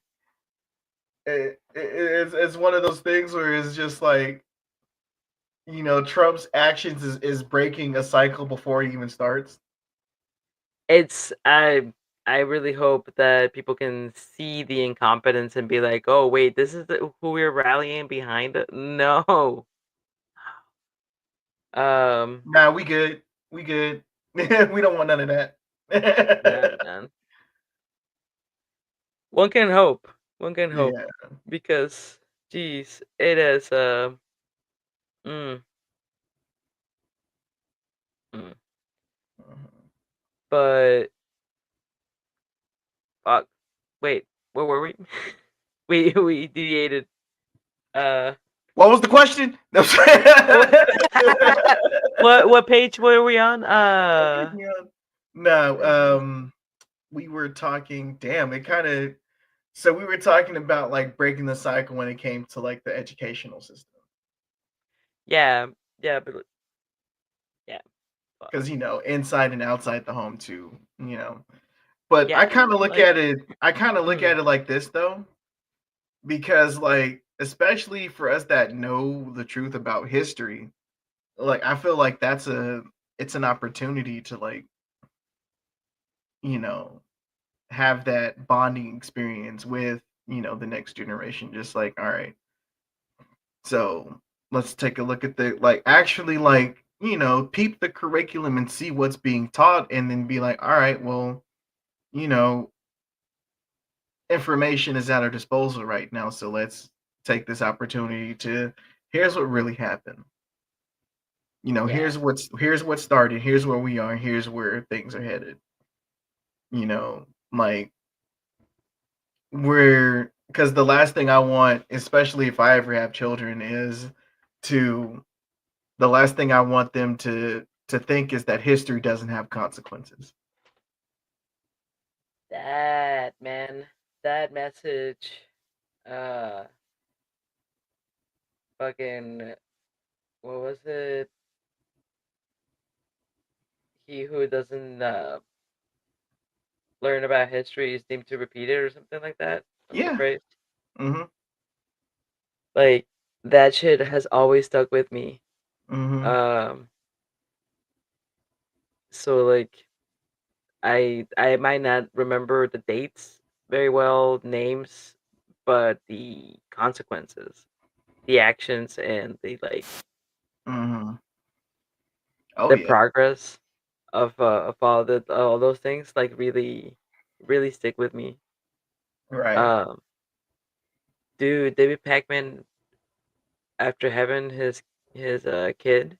it's one of those things where it's just like, Trump's actions is breaking a cycle before he even starts. it's I really hope that people can see the incompetence and be like, oh wait, this is who we're rallying behind. No. Um, Nah, we good. We good. We don't want none of that. yeah, man. One can hope. One can hope Yeah. because, geez, it is. Mm, mm. Mhm. But fuck. Wait, where were we? We deviated. Uh, What was the question? No, what what page were we on? no, we were talking. Damn, it kind of. So we were talking about like breaking the cycle when it came to like the educational system, yeah, yeah, but yeah, fuck. because inside and outside the home too. But I Yeah, kind of look like, at it. I kind of look mm, at it like this though, because like especially for us that know the truth about history, like I feel like it's an opportunity to like, you know, have that bonding experience with, the next generation. Just like, all right, so let's take a look at the like actually like, peep the curriculum and see what's being taught and then be like, all right, well, you know, information is at our disposal right now. So let's take this opportunity to here's what really happened. yeah, Here's what started, here's where we are, here's where things are headed. Like we're because the last thing I want, especially if I ever have children, is to the last thing I want them to think is that history doesn't have consequences. that man, that message, uh, fucking, what was it? He who doesn't learn about history is deemed to repeat it, or something like that. That was the Yeah. phrase. Mhm. Like that shit has always stuck with me. Mhm. Um, so like I might not remember the dates very well, names, but the consequences, the actions, and Mhm. Oh the yeah. progress of all those things like really stick with me. Right. Um, dude, David Pacman, after having his kid,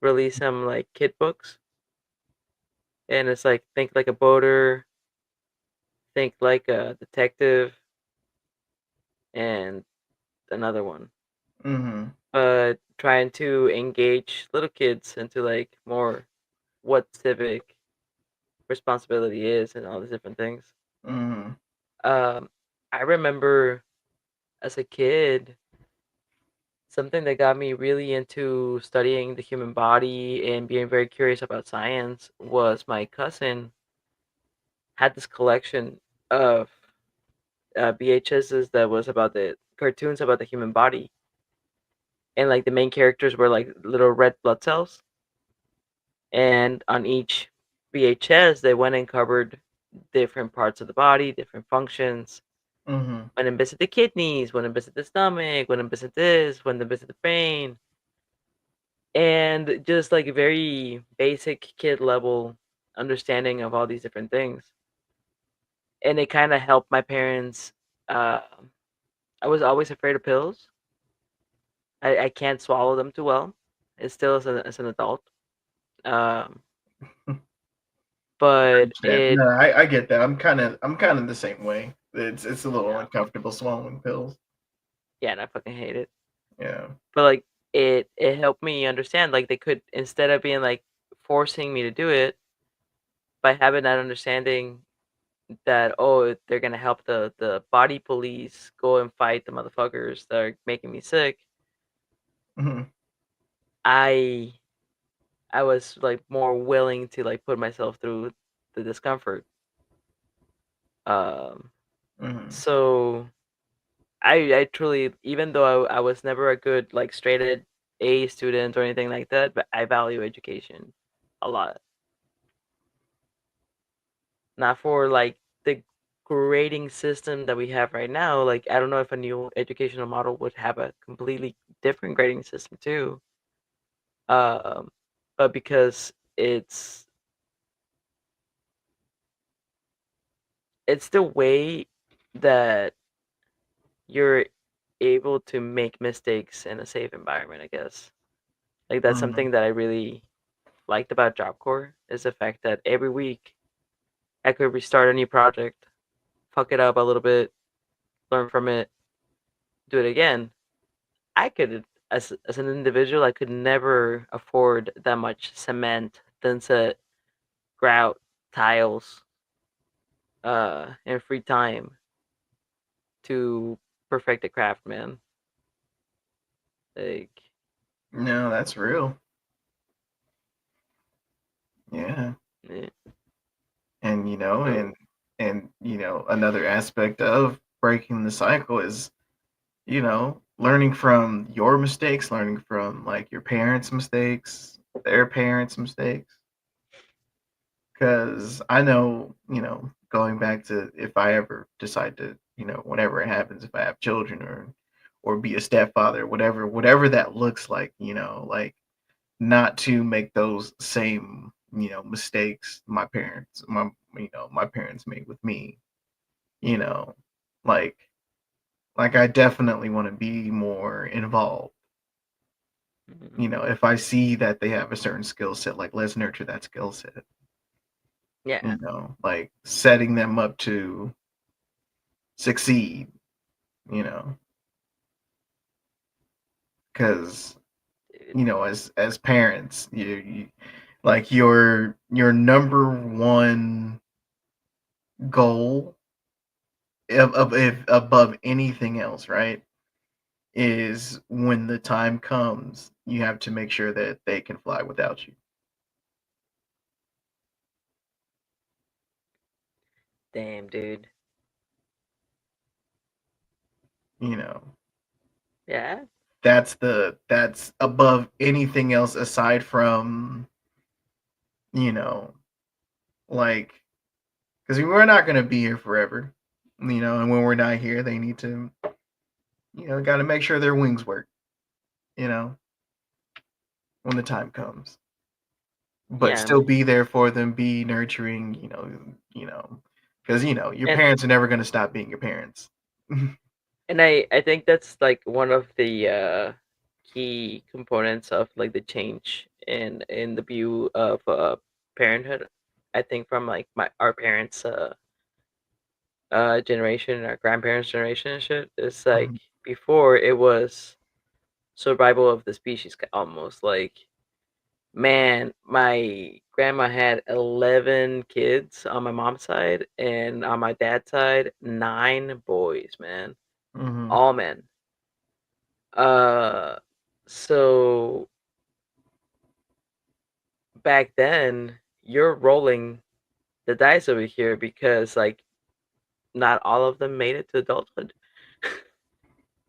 released some like kid books, and it's like think like a boater, think like a detective, and another one. Mhm. Trying to engage little kids into like more what civic responsibility is and all these different things. Mhm. Um, I remember as a kid, something that got me really into studying the human body and being very curious about science was my cousin had this collection of VHSs that was about the cartoons about the human body, and like the main characters were like little red blood cells, and on each VHS they went and covered different parts of the body, different functions. Mhm. When and visit the kidneys, when and visit the stomach, when and visit this, when and visit the brain. and just like a very basic kid level understanding of all these different things. And it kind of helped my parents. Uh, I was always afraid of pills. I can't swallow them too well. It's still as an adult. Um, but Understand. No, I get that. I'm kind of the same way. It's a little yeah, uncomfortable swallowing pills. yeah, and I fucking hate it. Yeah. But like it helped me understand like they could, instead of being like forcing me to do it, by having that understanding that, oh, they're gonna help the body police go and fight the motherfuckers that are making me sick. Mhm. I I was like more willing to like put myself through the discomfort. Um, Mhm. so I truly, even though I was never a good like A student or anything like that, but I value education a lot. Not for like the grading system that we have right now. Like I don't know if a new educational model would have a completely different grading system too. Um, but because it's the way that you're able to make mistakes in a safe environment, I guess. Like that's Mhm. something that I really liked about Job Corps, is the fact that every week I could restart a new project, fuck it up a little bit, learn from it, do it again. I could, as an individual, I could never afford that much cement, thinset, grout, tiles, and free time to perfect a craft, man. Like, No, that's real. Yeah. eh, And so another aspect of breaking the cycle is, learning from your mistakes, learning from like your parents' mistakes, their parents' mistakes. Because I know, going back to if I ever decide to, whenever it happens, if I have children or be a stepfather, whatever that looks like, like not to make those same, mistakes my parents made with me, you know, like I definitely want to be more involved. mhm. If I see that they have a certain skill set, like let's nurture that skill set, Yeah, like setting them up to succeed, you know, because dude. as parents, you like your number one goal if above anything else, right? Is when the time comes, you have to make sure that they can fly without you. Damn, dude. You know, Yeah, that's above anything else aside from, you know, like because we're not gonna be here forever, and when we're not here, they need to, got to make sure their wings work, you know, when the time comes. But yeah, still be there for them, be nurturing, because your and parents are never gonna stop being your parents. I think that's like one of the key components of like the change in the view of parenthood. I think from like my our parents generation, our grandparents generation and shit. It's like Mhm, before it was survival of the species, almost like, man, my grandma had 11 kids on my mom's side, and on my dad's side 9 boys, man, mhm. all men. Uh, so back then, you're rolling the dice over here because like not all of them made it to adulthood.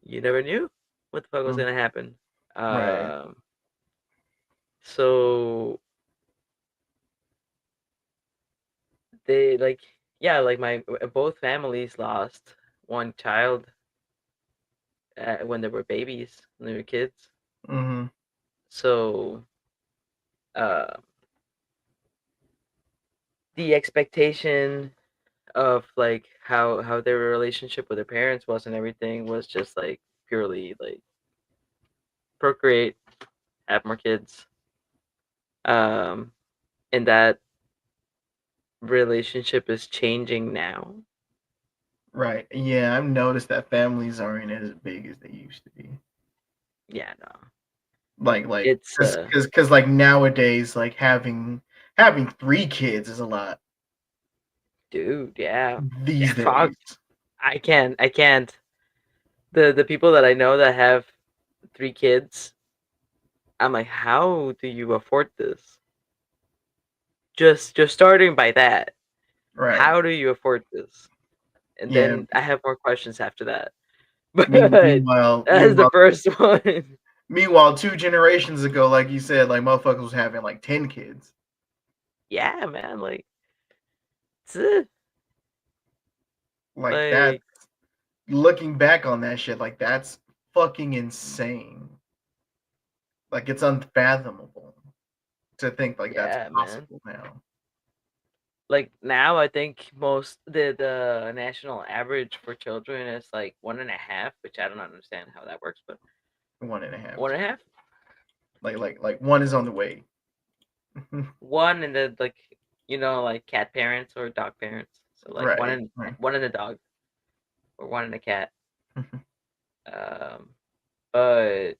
You never knew what the fuck was Mm, gonna happen. right. Um, so they like, yeah, like my both families lost one child when they were babies, when they were kids. Mhm. So uh, the expectation of like how their relationship with their parents was and everything was just like purely like procreate, have more kids. Um, and that relationship is changing now. Right. Yeah, I've noticed that families aren't as big as they used to be. Yeah, no. Like, It's cause like nowadays, like having 3 kids is a lot dude, yeah. these Fuck. days. I can't. The people that I know that have 3 kids, I'm like, how do you afford this? Just starting by that. Right. How do you afford this? And Yeah. then I have more questions after that. But Meanwhile, that's the first one. meanwhile, 2 generations ago, like you said, like motherfuckers was having like 10 kids. Yeah, man. Like, Like that. like Looking back on that shit, like that's fucking insane. Like it's unfathomable to think like that's yeah, man. possible now. Like now, I think most the national average for children is like 1.5, which I don't understand how that works, but One and a half. one and a half, Like one is on the way. one, and then like like cat parents or dog parents. So like Right. Right. one in a dog or one in a cat. But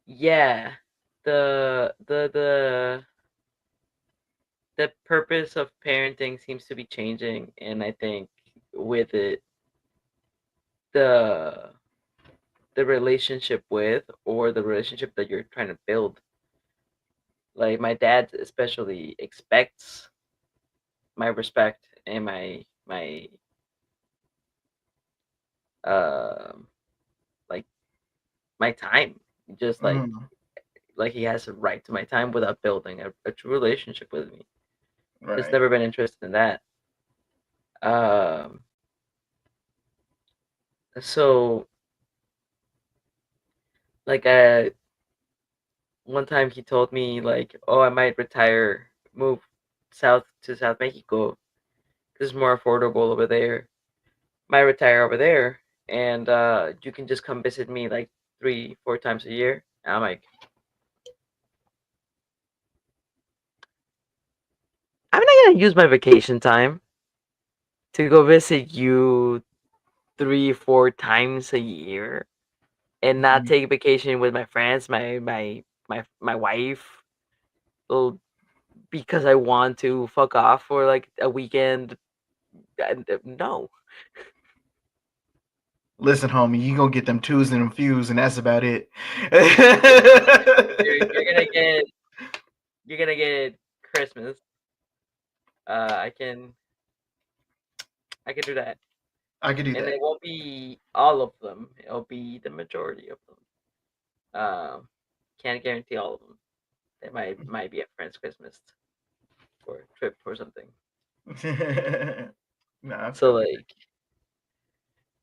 yeah, the purpose of parenting seems to be changing, and I think with it, the the relationship with or the relationship that you're trying to build. Like my dad especially expects my respect and my um like my time. Just Mm, like he has a right to my time without building a true relationship with me. Just right. never been interested in that. Um so like one time he told me like, oh, I might retire, move south to South Mexico because it's more affordable over there. Might retire over there, and you can just come visit me like 3, 4 times a year. And I'm like, I'm not gonna use my vacation time to go visit you 3, 4 times a year and not Mhm. take vacation with my friends, my wife, well, because I want to fuck off for like a weekend. No, Listen, homie, you gonna get them twos and them fews, and that's about it. you're gonna get Christmas. Uh, I can I can do that, I could do and that. it won't be all of them. It'll be the majority of them. Can't guarantee all of them. It might be a friend's Christmas or trip or something. No, I So feel like,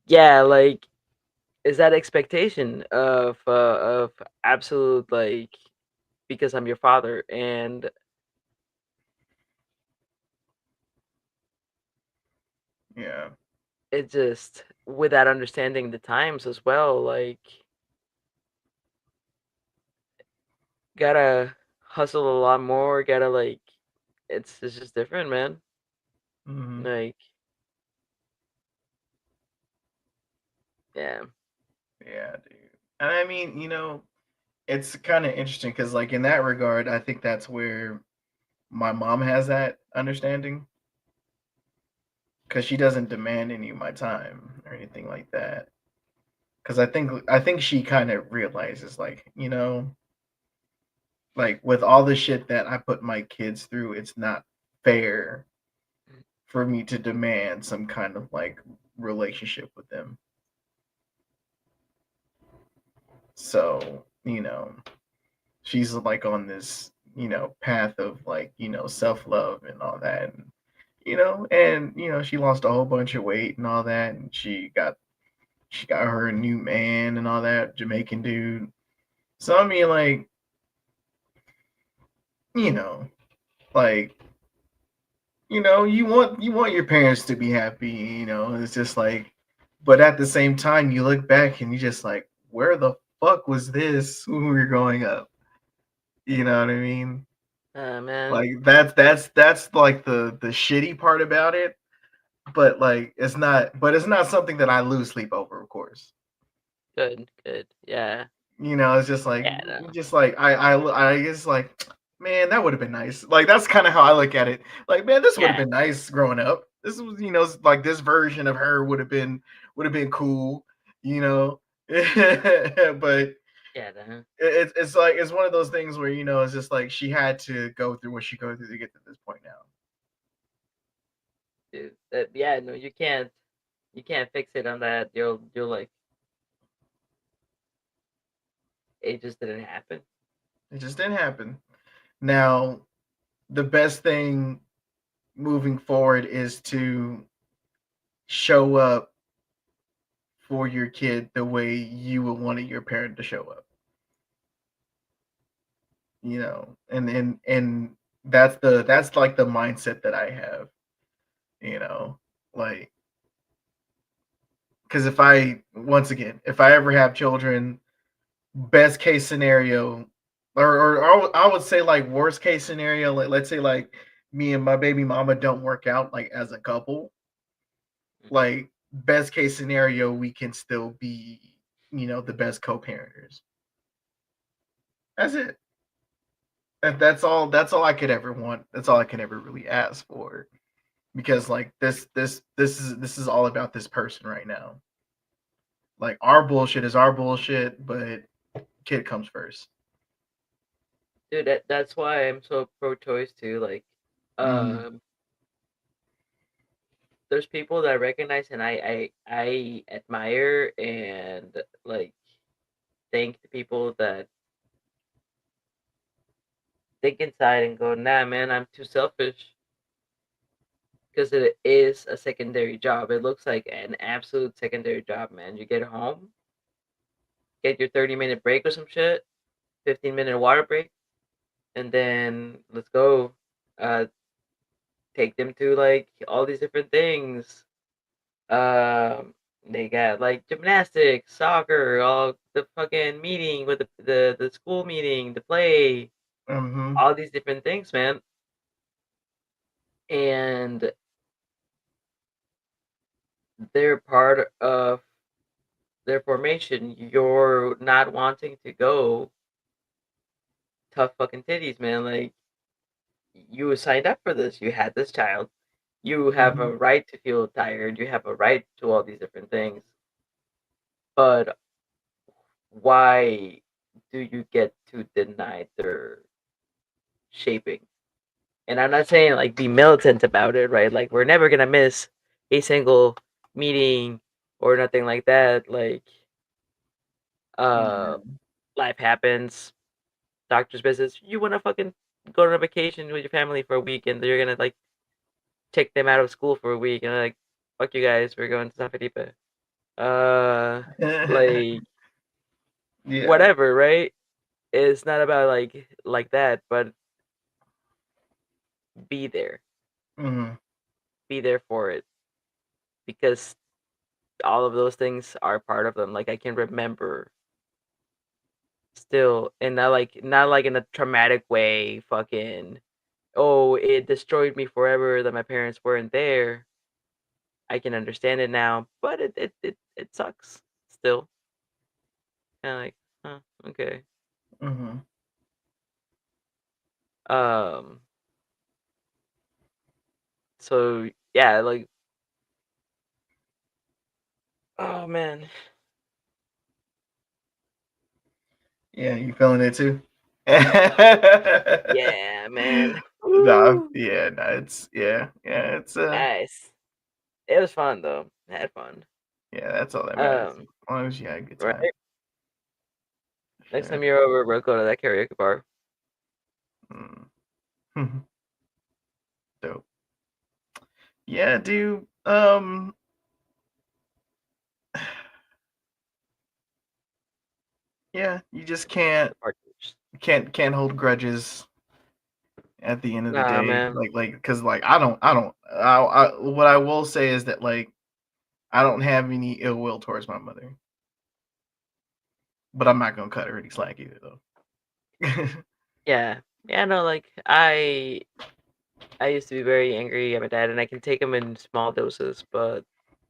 yeah, like is that expectation of absolute like because I'm your father, and you. Yeah. it just without understanding the times as well, like gotta hustle a lot more, gotta like it's just different, man. Hmm. Like, yeah. Yeah, dude. And I mean, it's kind of interesting because, like, in that regard, I think that's where my mom has that understanding because she doesn't demand any of my time or anything like that. Because I think she kind of realizes, like, like with all the shit that I put my kids through, it's not fair for me to demand some kind of like relationship with them. So, she's like on this, path of like, self-love and all that. And she lost a whole bunch of weight and all that, and she got her a new man and all that, Jamaican dude. So I mean, like, you know, like, you want your parents to be happy. It's just like, but at the same time, you look back and you just like, where the fuck was this when we were growing up? You know what I mean? Man, Like that's like the shitty part about it. But like, it's not something that I lose sleep over, of course. good, good. Yeah, It's just like, yeah, no, I guess, like, man, that would have been nice. Like, that's kind of how I look at it. Like, man, this would have yeah, been nice growing up. This was, like, this version of her would have been cool, you know. But yeah, no. it's like, it's one of those things where, it's just like she had to go through what she go through to get to this point now. Dude, yeah, no, you can't fix it on that. You'll like, it just didn't happen. It just didn't happen. Now, the best thing moving forward is to show up for your kid the way you would want your parent to show up. And that's like the mindset that I have, you know, like, because if I ever have children, best case scenario, or I would say, like, worst case scenario, like, let's say, like, me and my baby mama don't work out, like, as a couple, Mhm. like, best case scenario, we can still be, the best co-parenters. That's it. That's all I could ever want. That's all I can ever really ask for. Because, like, this is all about this person right now. Like, our bullshit is our bullshit, but kid comes first. Dude, that's why I'm so pro-choice too. Like, Mm-hmm. um, there's people that I recognize and I admire and like thank the people that think inside and go, nah, man, I'm too selfish because it is a secondary job. It looks like an absolute secondary job, man. You get home, get your 30-minute break or some shit, 15-minute water break, and then let's go. Uh, take them to like all these different things. Um, they got like gymnastics, soccer, all the fucking meeting with the school meeting, the play, Mm-hmm. all these different things, man. And they're part of their formation. You're not wanting to go tough fucking titties, man. Like you signed up for this. You had this child. You have Mm-hmm. a right to feel tired. You have a right to all these different things. But why do you get to deny their shaping? And I'm not saying like be militant about it, right? Like we're never gonna miss a single meeting or nothing like that. Like uh Yeah. life happens, doctor's visits. You wanna fucking go on a vacation with your family for a week and you're gonna like take them out of school for a week and like fuck you guys, we're going to San Felipe. Uh like Yeah. whatever, right? It's not about like that, but be there. Mm-hmm. Be there for it. Because all of those things are part of them. Like I can remember still and not like in a traumatic way, fucking oh, it destroyed me forever that my parents weren't there. I can understand it now, but it sucks still. Kinda like, huh, okay. Mm-hmm. Um so yeah, like oh man. Yeah, you feeling it too? Yeah, man. Nah, Woo! yeah, nah, yeah, it's Nice. It was fun though. I had fun. yeah, that's all that matters. Um, As long as you had a good time. right? Next Sure. time you're over, we'll go to that karaoke bar. Mm. Dope. Yeah, dude. Yeah, you just the partridge. can't hold grudges at the end of the Nah, day. man. Because like what I will say is that like I don't have any ill will towards my mother, but I'm not gonna cut her any slack either though. Yeah. Yeah, no, like I used to be very angry at my dad, and I can take him in small doses, but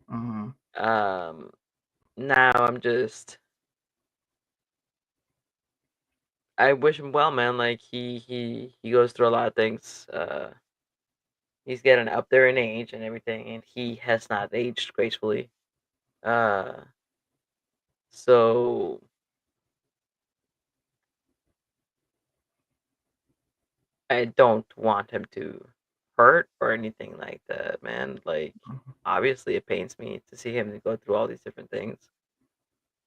Mhm, um now I'm just I wish him well, man. Like he goes through a lot of things. He's getting up there in age and everything, and he has not aged gracefully. Uh, so I don't want him to hurt or anything like that, man. Like mhm, obviously it pains me to see him go through all these different things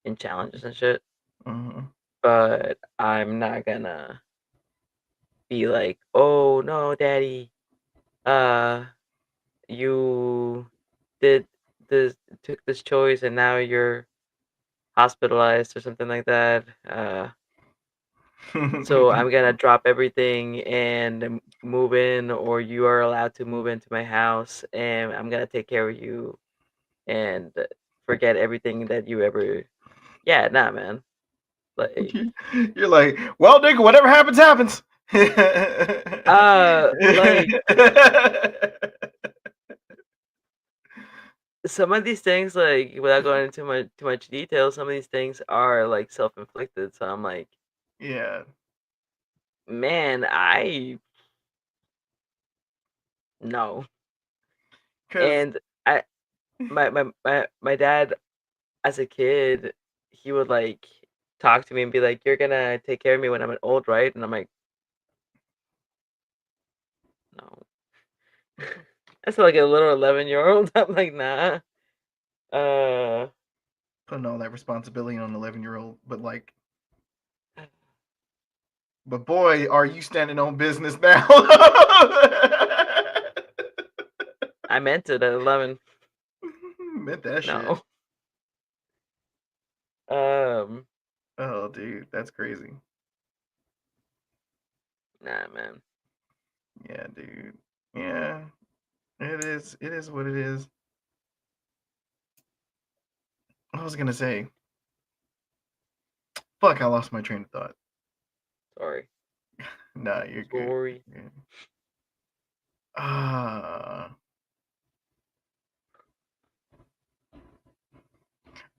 and challenges and shit. mhm. But I'm not gonna be like, oh no, daddy, uh, you did this, took this choice, and now you're hospitalized or something like that. So I'm gonna drop everything and move in, or you are allowed to move into my house, and I'm gonna take care of you and forget everything that you ever. Yeah, nah, man. Like, You're like, well, nigga, whatever happens, happens. like some of these things, like without going into too much detail, some of these things are like self-inflicted. So I'm like, Yeah, man, I no. because And I my dad as a kid, he would like talk to me and be like, "You're gonna take care of me when I'm old, right?" And I'm like, "No." That's like a little 11-year-old. I'm like, "Nah." Uh, putting all that responsibility on an 11-year-old, but like, but boy, are you standing on business now? I meant it at 11. Meant that shit. No. Um, Oh, dude, that's crazy. nah, man. Yeah, dude. Yeah, it is. It is what it is. I was gonna say, fuck, I lost my train of thought. Sorry. Nah, you're good. Sorry. You're good. Ah.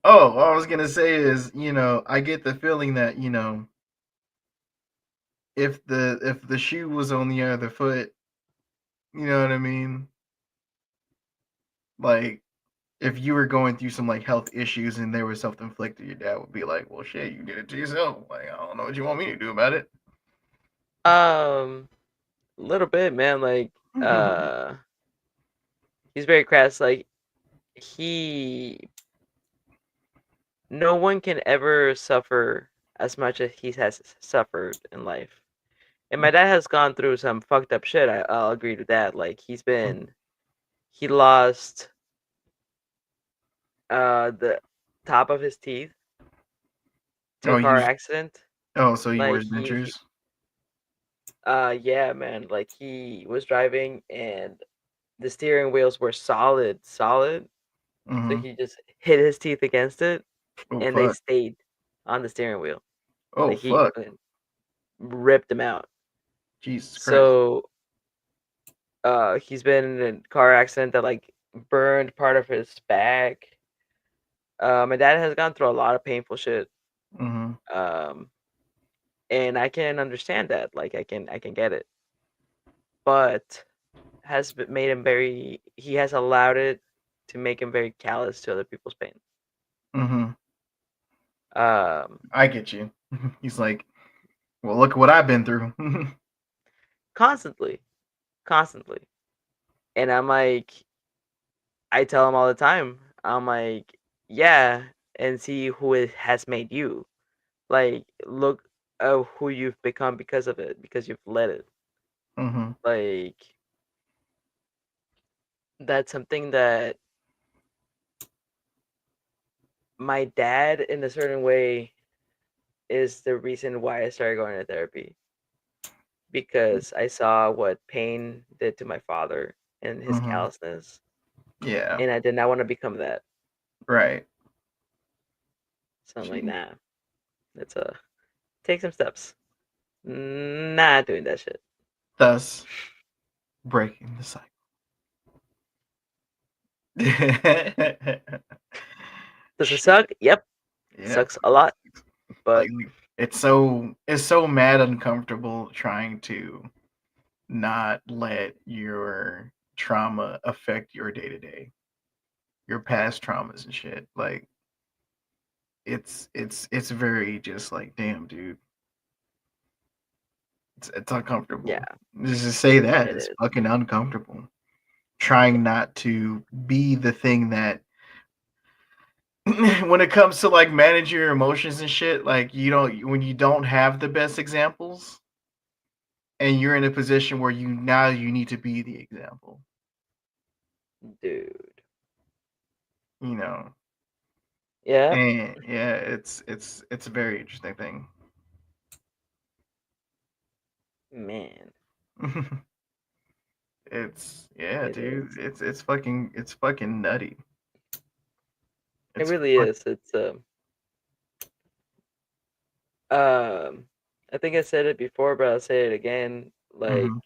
Oh, what I was gonna say is, I get the feeling that, if the shoe was on the other foot, you know what I mean? Like, if you were going through some like health issues and they were self-inflicted, your dad would be like, "Well, shit, you did it to yourself. Like, I don't know what you want me to do about it." Um, a little bit, man. Like, he's very crass. Like, he, no one can ever suffer as much as he has suffered in life. And my dad has gone through some fucked up shit. I'll agree with that. Like, he lost the top of his teeth to Oh, a car accident. so he Like wears dentures. yeah, man. Like he was driving and the steering wheels were solid. So Mm-hmm. he just hit his teeth against it, Oh and they fuck. stayed on the steering wheel. Oh Like he fuck. fucking ripped them out. Jesus Christ. So he's been in a car accident that like burned part of his back. My dad has gone through a lot of painful shit. Mm-hmm. Um, and I can understand that. Like I can get it. But made him very he has allowed it to make him very callous to other people's pain. Mm-hmm. Um, I get you. He's like, well, look what I've been through. constantly, constantly. And I'm like, I tell him all the time. I'm like, yeah, and see who it has made you. Like, look at who you've become because of it, because you've let it. Mm-hmm. Like, that's something that my dad, in a certain way, is the reason why I started going to therapy, because I saw what pain did to my father and his Mm-hmm. callousness, Yeah. and I did not want to become that. Right. So I'm like, Gee. nah, let's take some steps. Not doing that shit. Thus breaking the cycle. Does it Shit. suck? Yep, Yeah. sucks a lot, Like but it's so mad uncomfortable trying to not let your trauma affect your day to day, your past traumas and shit. Like it's very just like damn, dude. It's yeah, uncomfortable. Just to say that it it's is. fucking uncomfortable. Trying not to be the thing that when it comes to like manage your emotions and shit, like you don't when you don't have the best examples and you're in a position where you need to be the example, Dude. you know. Yeah, And yeah, it's a very interesting thing. man, It's yeah, it dude. is. It's fucking nutty. It It's really fuck. is. It's um I think I said it before, but I'll say it again. Like, Mhm.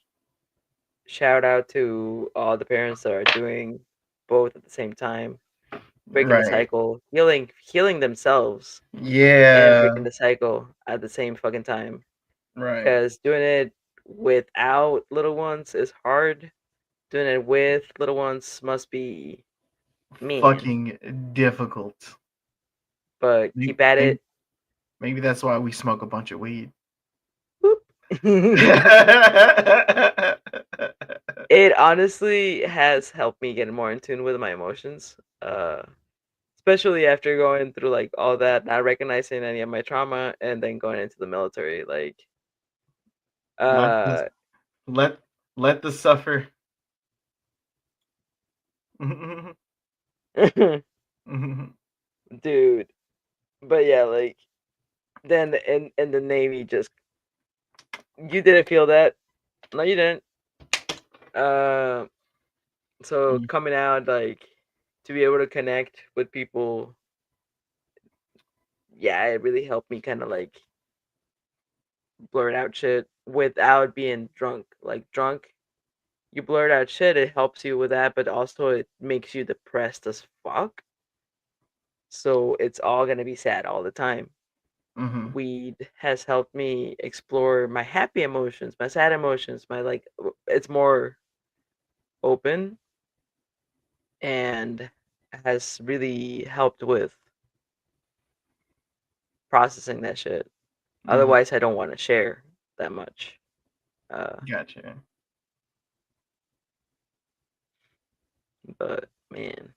shout out to all the parents that are doing both at the same time, breaking the Right. cycle, healing themselves and Yeah. breaking the cycle at the same fucking time. Right. Because doing it without little ones is hard. Doing it with little ones must be, man. Fucking difficult. But Maybe, keep at maybe it. maybe that's why we smoke a bunch of weed. Whoop. It honestly has helped me get more in tune with my emotions. Especially after going through like all that, not recognizing any of my trauma, and then going into the military. Like, let this uh, let let the suffer. dude. But yeah, like then in the Navy, just you didn't feel that. No, you didn't. Uh, so coming out, like, to be able to connect with people, yeah, it really helped me kind of like blurt out shit without being drunk. Like, drunk, you blurt out shit, it helps you with that, but also it makes you depressed as fuck. So it's all gonna be sad all the time. Mhm. Weed has helped me explore my happy emotions, my sad emotions, my like it's more open and has really helped with processing that shit. Mhm. Otherwise, I don't want to share that much. Uh, Gotcha. but man,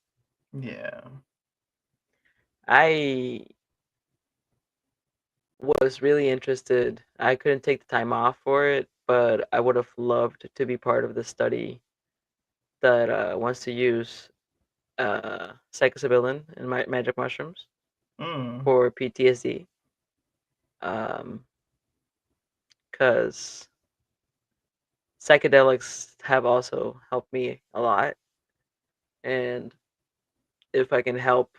Yeah. I was really interested. I couldn't take the time off for it, but I would have loved to be part of the study that wants to use psilocybin and magic mushrooms Mm. for PTSD. Um, because psychedelics have also helped me a lot, and if I can help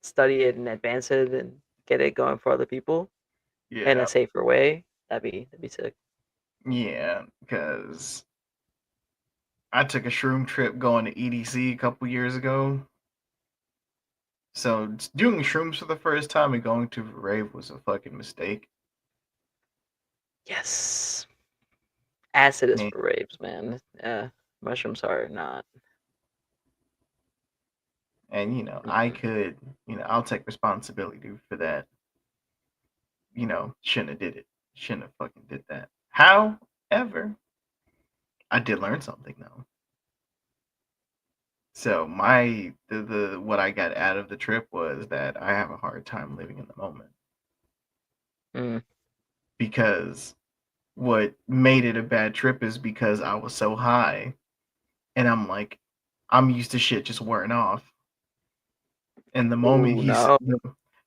study it and advance it and get it going for other people in a Yeah. safer way, that'd be sick. Yeah. Because I took a shroom trip going to EDC a couple years ago. So doing shrooms for the first time and going to a rave was a fucking mistake. Yes, acid is Man, for rapes, man. Mushrooms are not. and I Mm-mm. could, I'll take responsibility for that. Shouldn't have did it. Shouldn't have fucking did that. However, I did learn something though. So the what I got out of the trip was that I have a hard time living in the moment Mm. because what made it a bad trip is because I was so high and I'm used to shit just wearing off. And the moment Ooh, no.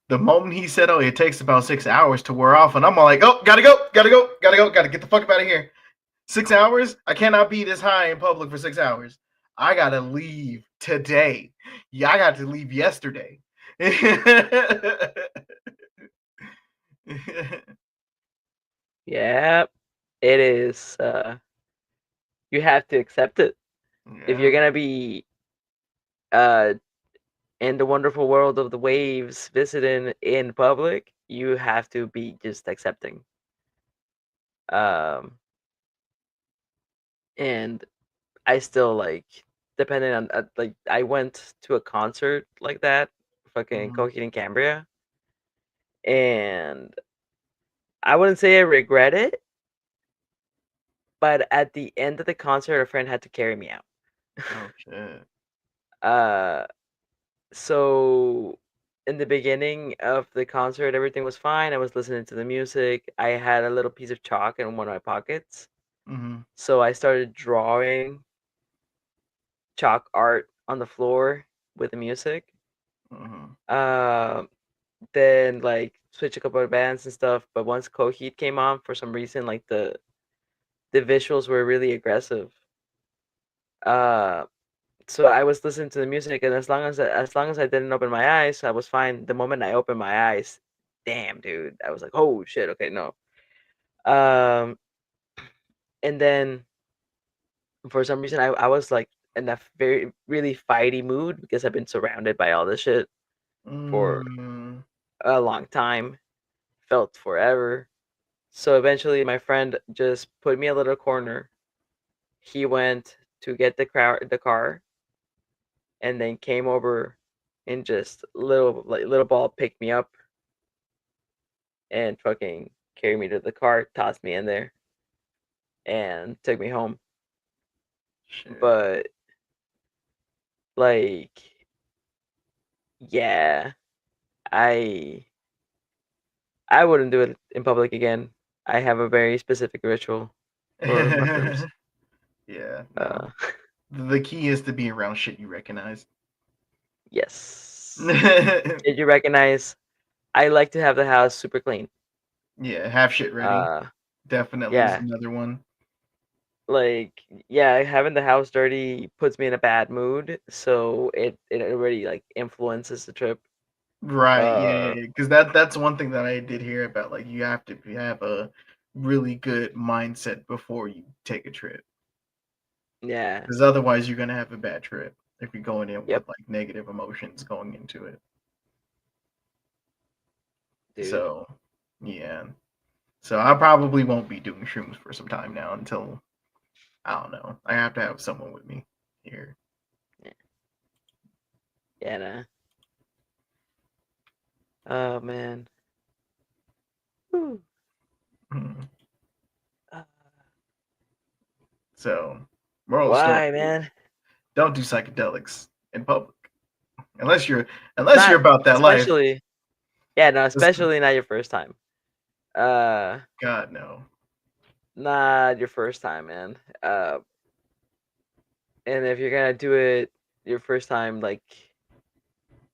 The moment he said, "Oh, it takes about 6 hours to wear off," and I'm all like, "Oh, gotta go, gotta go, gotta go, gotta get the fuck up out of here." 6 hours? I cannot be this high in public for 6 hours. I gotta leave today. Yeah, I got to leave yesterday. Yeah, it is. You have to accept it if you're Yeah. gonna be uh in the wonderful world of the waves visiting in public. You have to be just accepting. Um, and I still like depending on like I went to a concert like that, fucking Mhm. Coheed and Cambria, and I wouldn't say I regret it, but at the end of the concert, a friend had to carry me out. Oh shit. Uh, so in the beginning of the concert, everything was fine. I was listening to the music. I had a little piece of chalk in one of my pockets, Mhm. so I started drawing chalk art on the floor with the music. Mhm. Uh, then like switch a couple of bands and stuff. But once Coheed came on, for some reason, like the visuals were really aggressive. Uh, so I was listening to the music, and as long as I didn't open my eyes, I was fine. The moment I opened my eyes, damn, dude, I was like, oh shit, okay, no. Um, and then for some reason, I was like in a very really fighty mood because I've been surrounded by all this shit for Mm. a long time, felt forever. So eventually, my friend just put me in a little corner. He went to get the car, and then came over and just little ball picked me up and fucking carried me to the car, tossed me in there, and took me home. Shit. But like, yeah, I I wouldn't do it in public again. I have a very specific ritual for mushrooms. Yeah, no. Uh, The key is to be around shit you recognize. yes. Did you recognize? I like to have the house super clean. Yeah, have shit ready. Uh, Definitely is yeah, another one. like yeah, having the house dirty puts me in a bad mood, so it already like influences the trip. Right, Uh, yeah, because that's one thing that I did hear about, like, you have to have a really good mindset before you take a trip, yeah, because otherwise you're gonna have a bad trip if you're going in yep, with, like, negative emotions going into it. dude. So, yeah. So I probably won't be doing shrooms for some time now until, I don't know, I have to have someone with me here. Yeah, yeah, nah. Oh man. Whew. Mhm. Uh, So, moral of the story why, is, man? don't do psychedelics in public unless you're Not about that life. especially. Yeah, no, Just especially not your first time. Uh, God no. not your first time, man. And if you're gonna do it your first time, like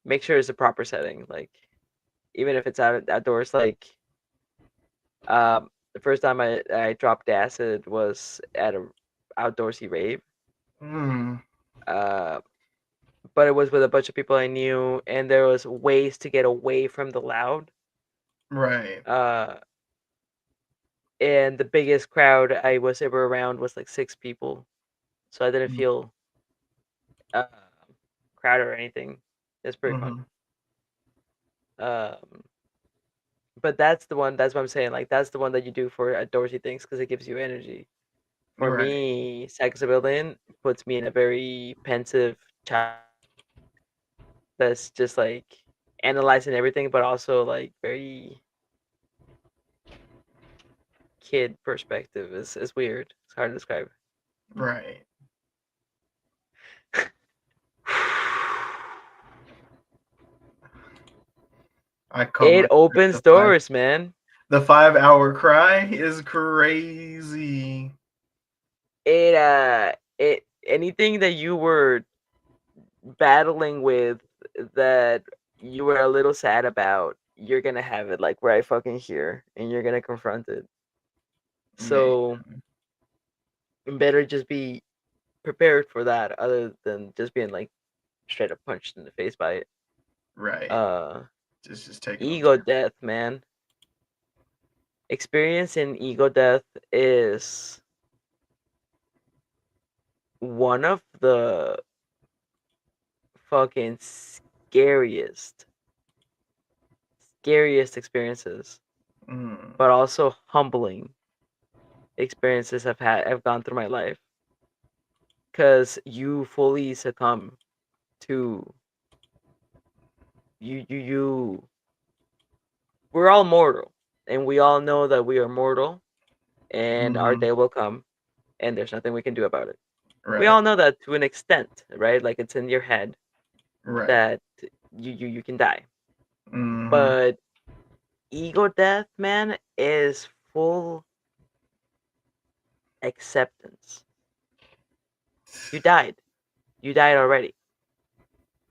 make sure it's a proper setting. Like even if it's outdoors, like the first time I dropped acid was at a outdoorsy rave. Mm, Uh, but it was with a bunch of people I knew, and there was ways to get away from the loud. right. Uh, and the biggest crowd I was ever around was like 6 people, so I didn't Mm, feel uh, crowded or anything. It's pretty fun. mhm. Um, but that's the one. That's what I'm saying. Like that's the one that you do for outdoorsy things because it gives you energy. For Right. me, psychedelic puts me in a very pensive child that's just like analyzing everything, but also like very kid perspective. Is weird. It's hard to describe. Right. I caught It my trip opens doors, man. the 5 hour cry is crazy. It anything that you were battling with that you were a little sad about. you're gonna have it like right fucking here, and you're gonna confront it. Man, So better just be prepared for that, other than just being like straight up punched in the face by it. right. Uh, Just taking them ego death, man. Experiencing ego death is one of the fucking scariest experiences, but also humbling experiences I've gone through my life, because you fully succumb to you. We're all mortal, and we all know that we are mortal, and our day will come, and there's nothing we can do about it. We Right. all know that to an extent, right? Like, it's in your head Right. that you can die. Mm-hmm. But ego death, man, is full acceptance. You died. You died already.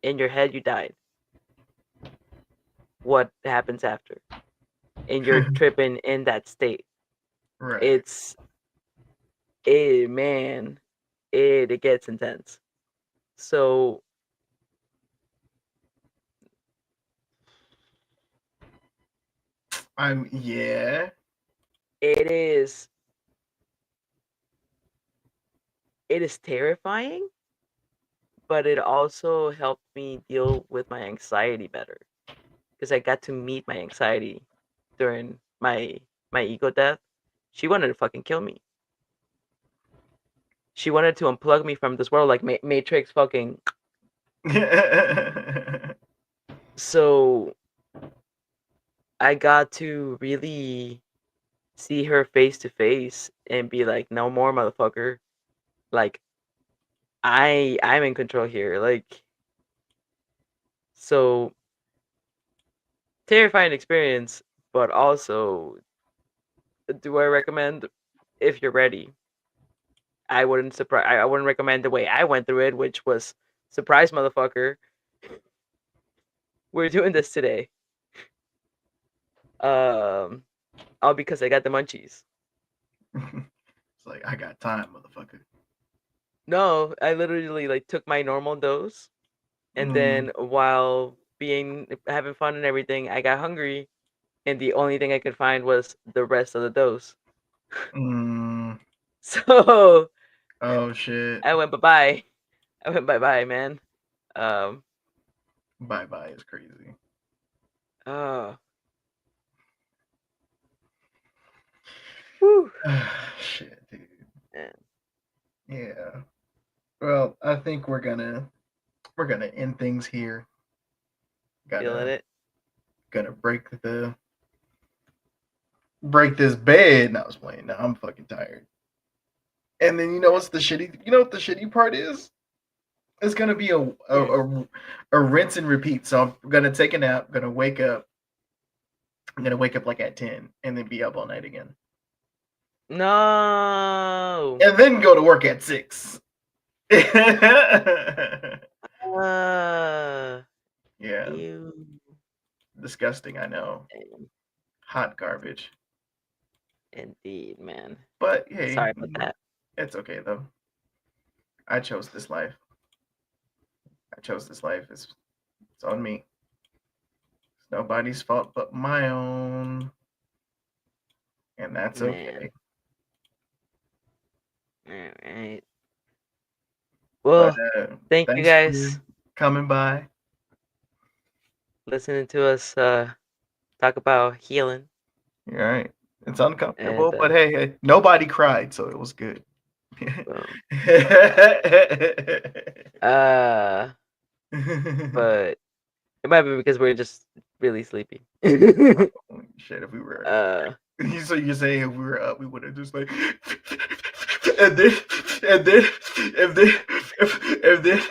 In your head, you died. What happens after? And you're tripping in that state. Right. Man, it gets intense. So Yeah. it is terrifying, but it also helped me deal with my anxiety better, because I got to meet my anxiety during my ego death. She wanted to fucking kill me. She wanted to unplug me from this world, like Matrix fucking. So I got to really see her face to face and be like, "No more, motherfucker! Like, I'm in control here." Like, so terrifying experience, but also, do I recommend? If you're ready, I wouldn't recommend the way I went through it, which was surprise, motherfucker. We're doing this today. Um, all because I got the munchies. It's like, I got time, motherfucker. No, I literally like took my normal dose, and then while having fun and everything, I got hungry, and the only thing I could find was the rest of the dose. So Oh shit. I went bye bye. I went bye bye, man. Um. Bye bye is crazy. Oh. Whew. Shit, dude. Yeah. Yeah. Well, I think we're gonna end things here. Feeling it. Gonna break this bed. No, I was playing. No, I'm fucking tired. And then you know what the shitty part is? It's gonna be a rinse and repeat. So I'm gonna take a nap, gonna wake up. I'm gonna wake up like at 10 and then be up all night again. No. And then go to work at 6. Yeah. Ew. Disgusting, I know. Hot garbage. Indeed, man. But hey, Sorry about that. it's okay though. I chose this life. It's on me. It's nobody's fault but my own. And that's okay. All right. Well, thank you thanks guys for coming by. listening to us talk about healing. All right. It's uncomfortable, And but hey, nobody cried, so it was good. boom. But it might be because we're just really sleepy. Shit, if we were so you're saying if we were up, we would have just like and then and then and then and then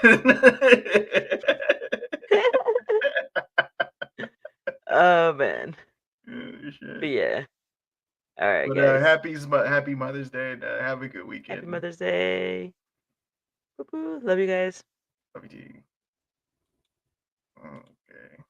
Oh man. Shit. But yeah. All right, But guys. happy Mother's Day and have a good weekend. Happy Mother's Day. Boo-boo. Love you guys. Love you too. Okay.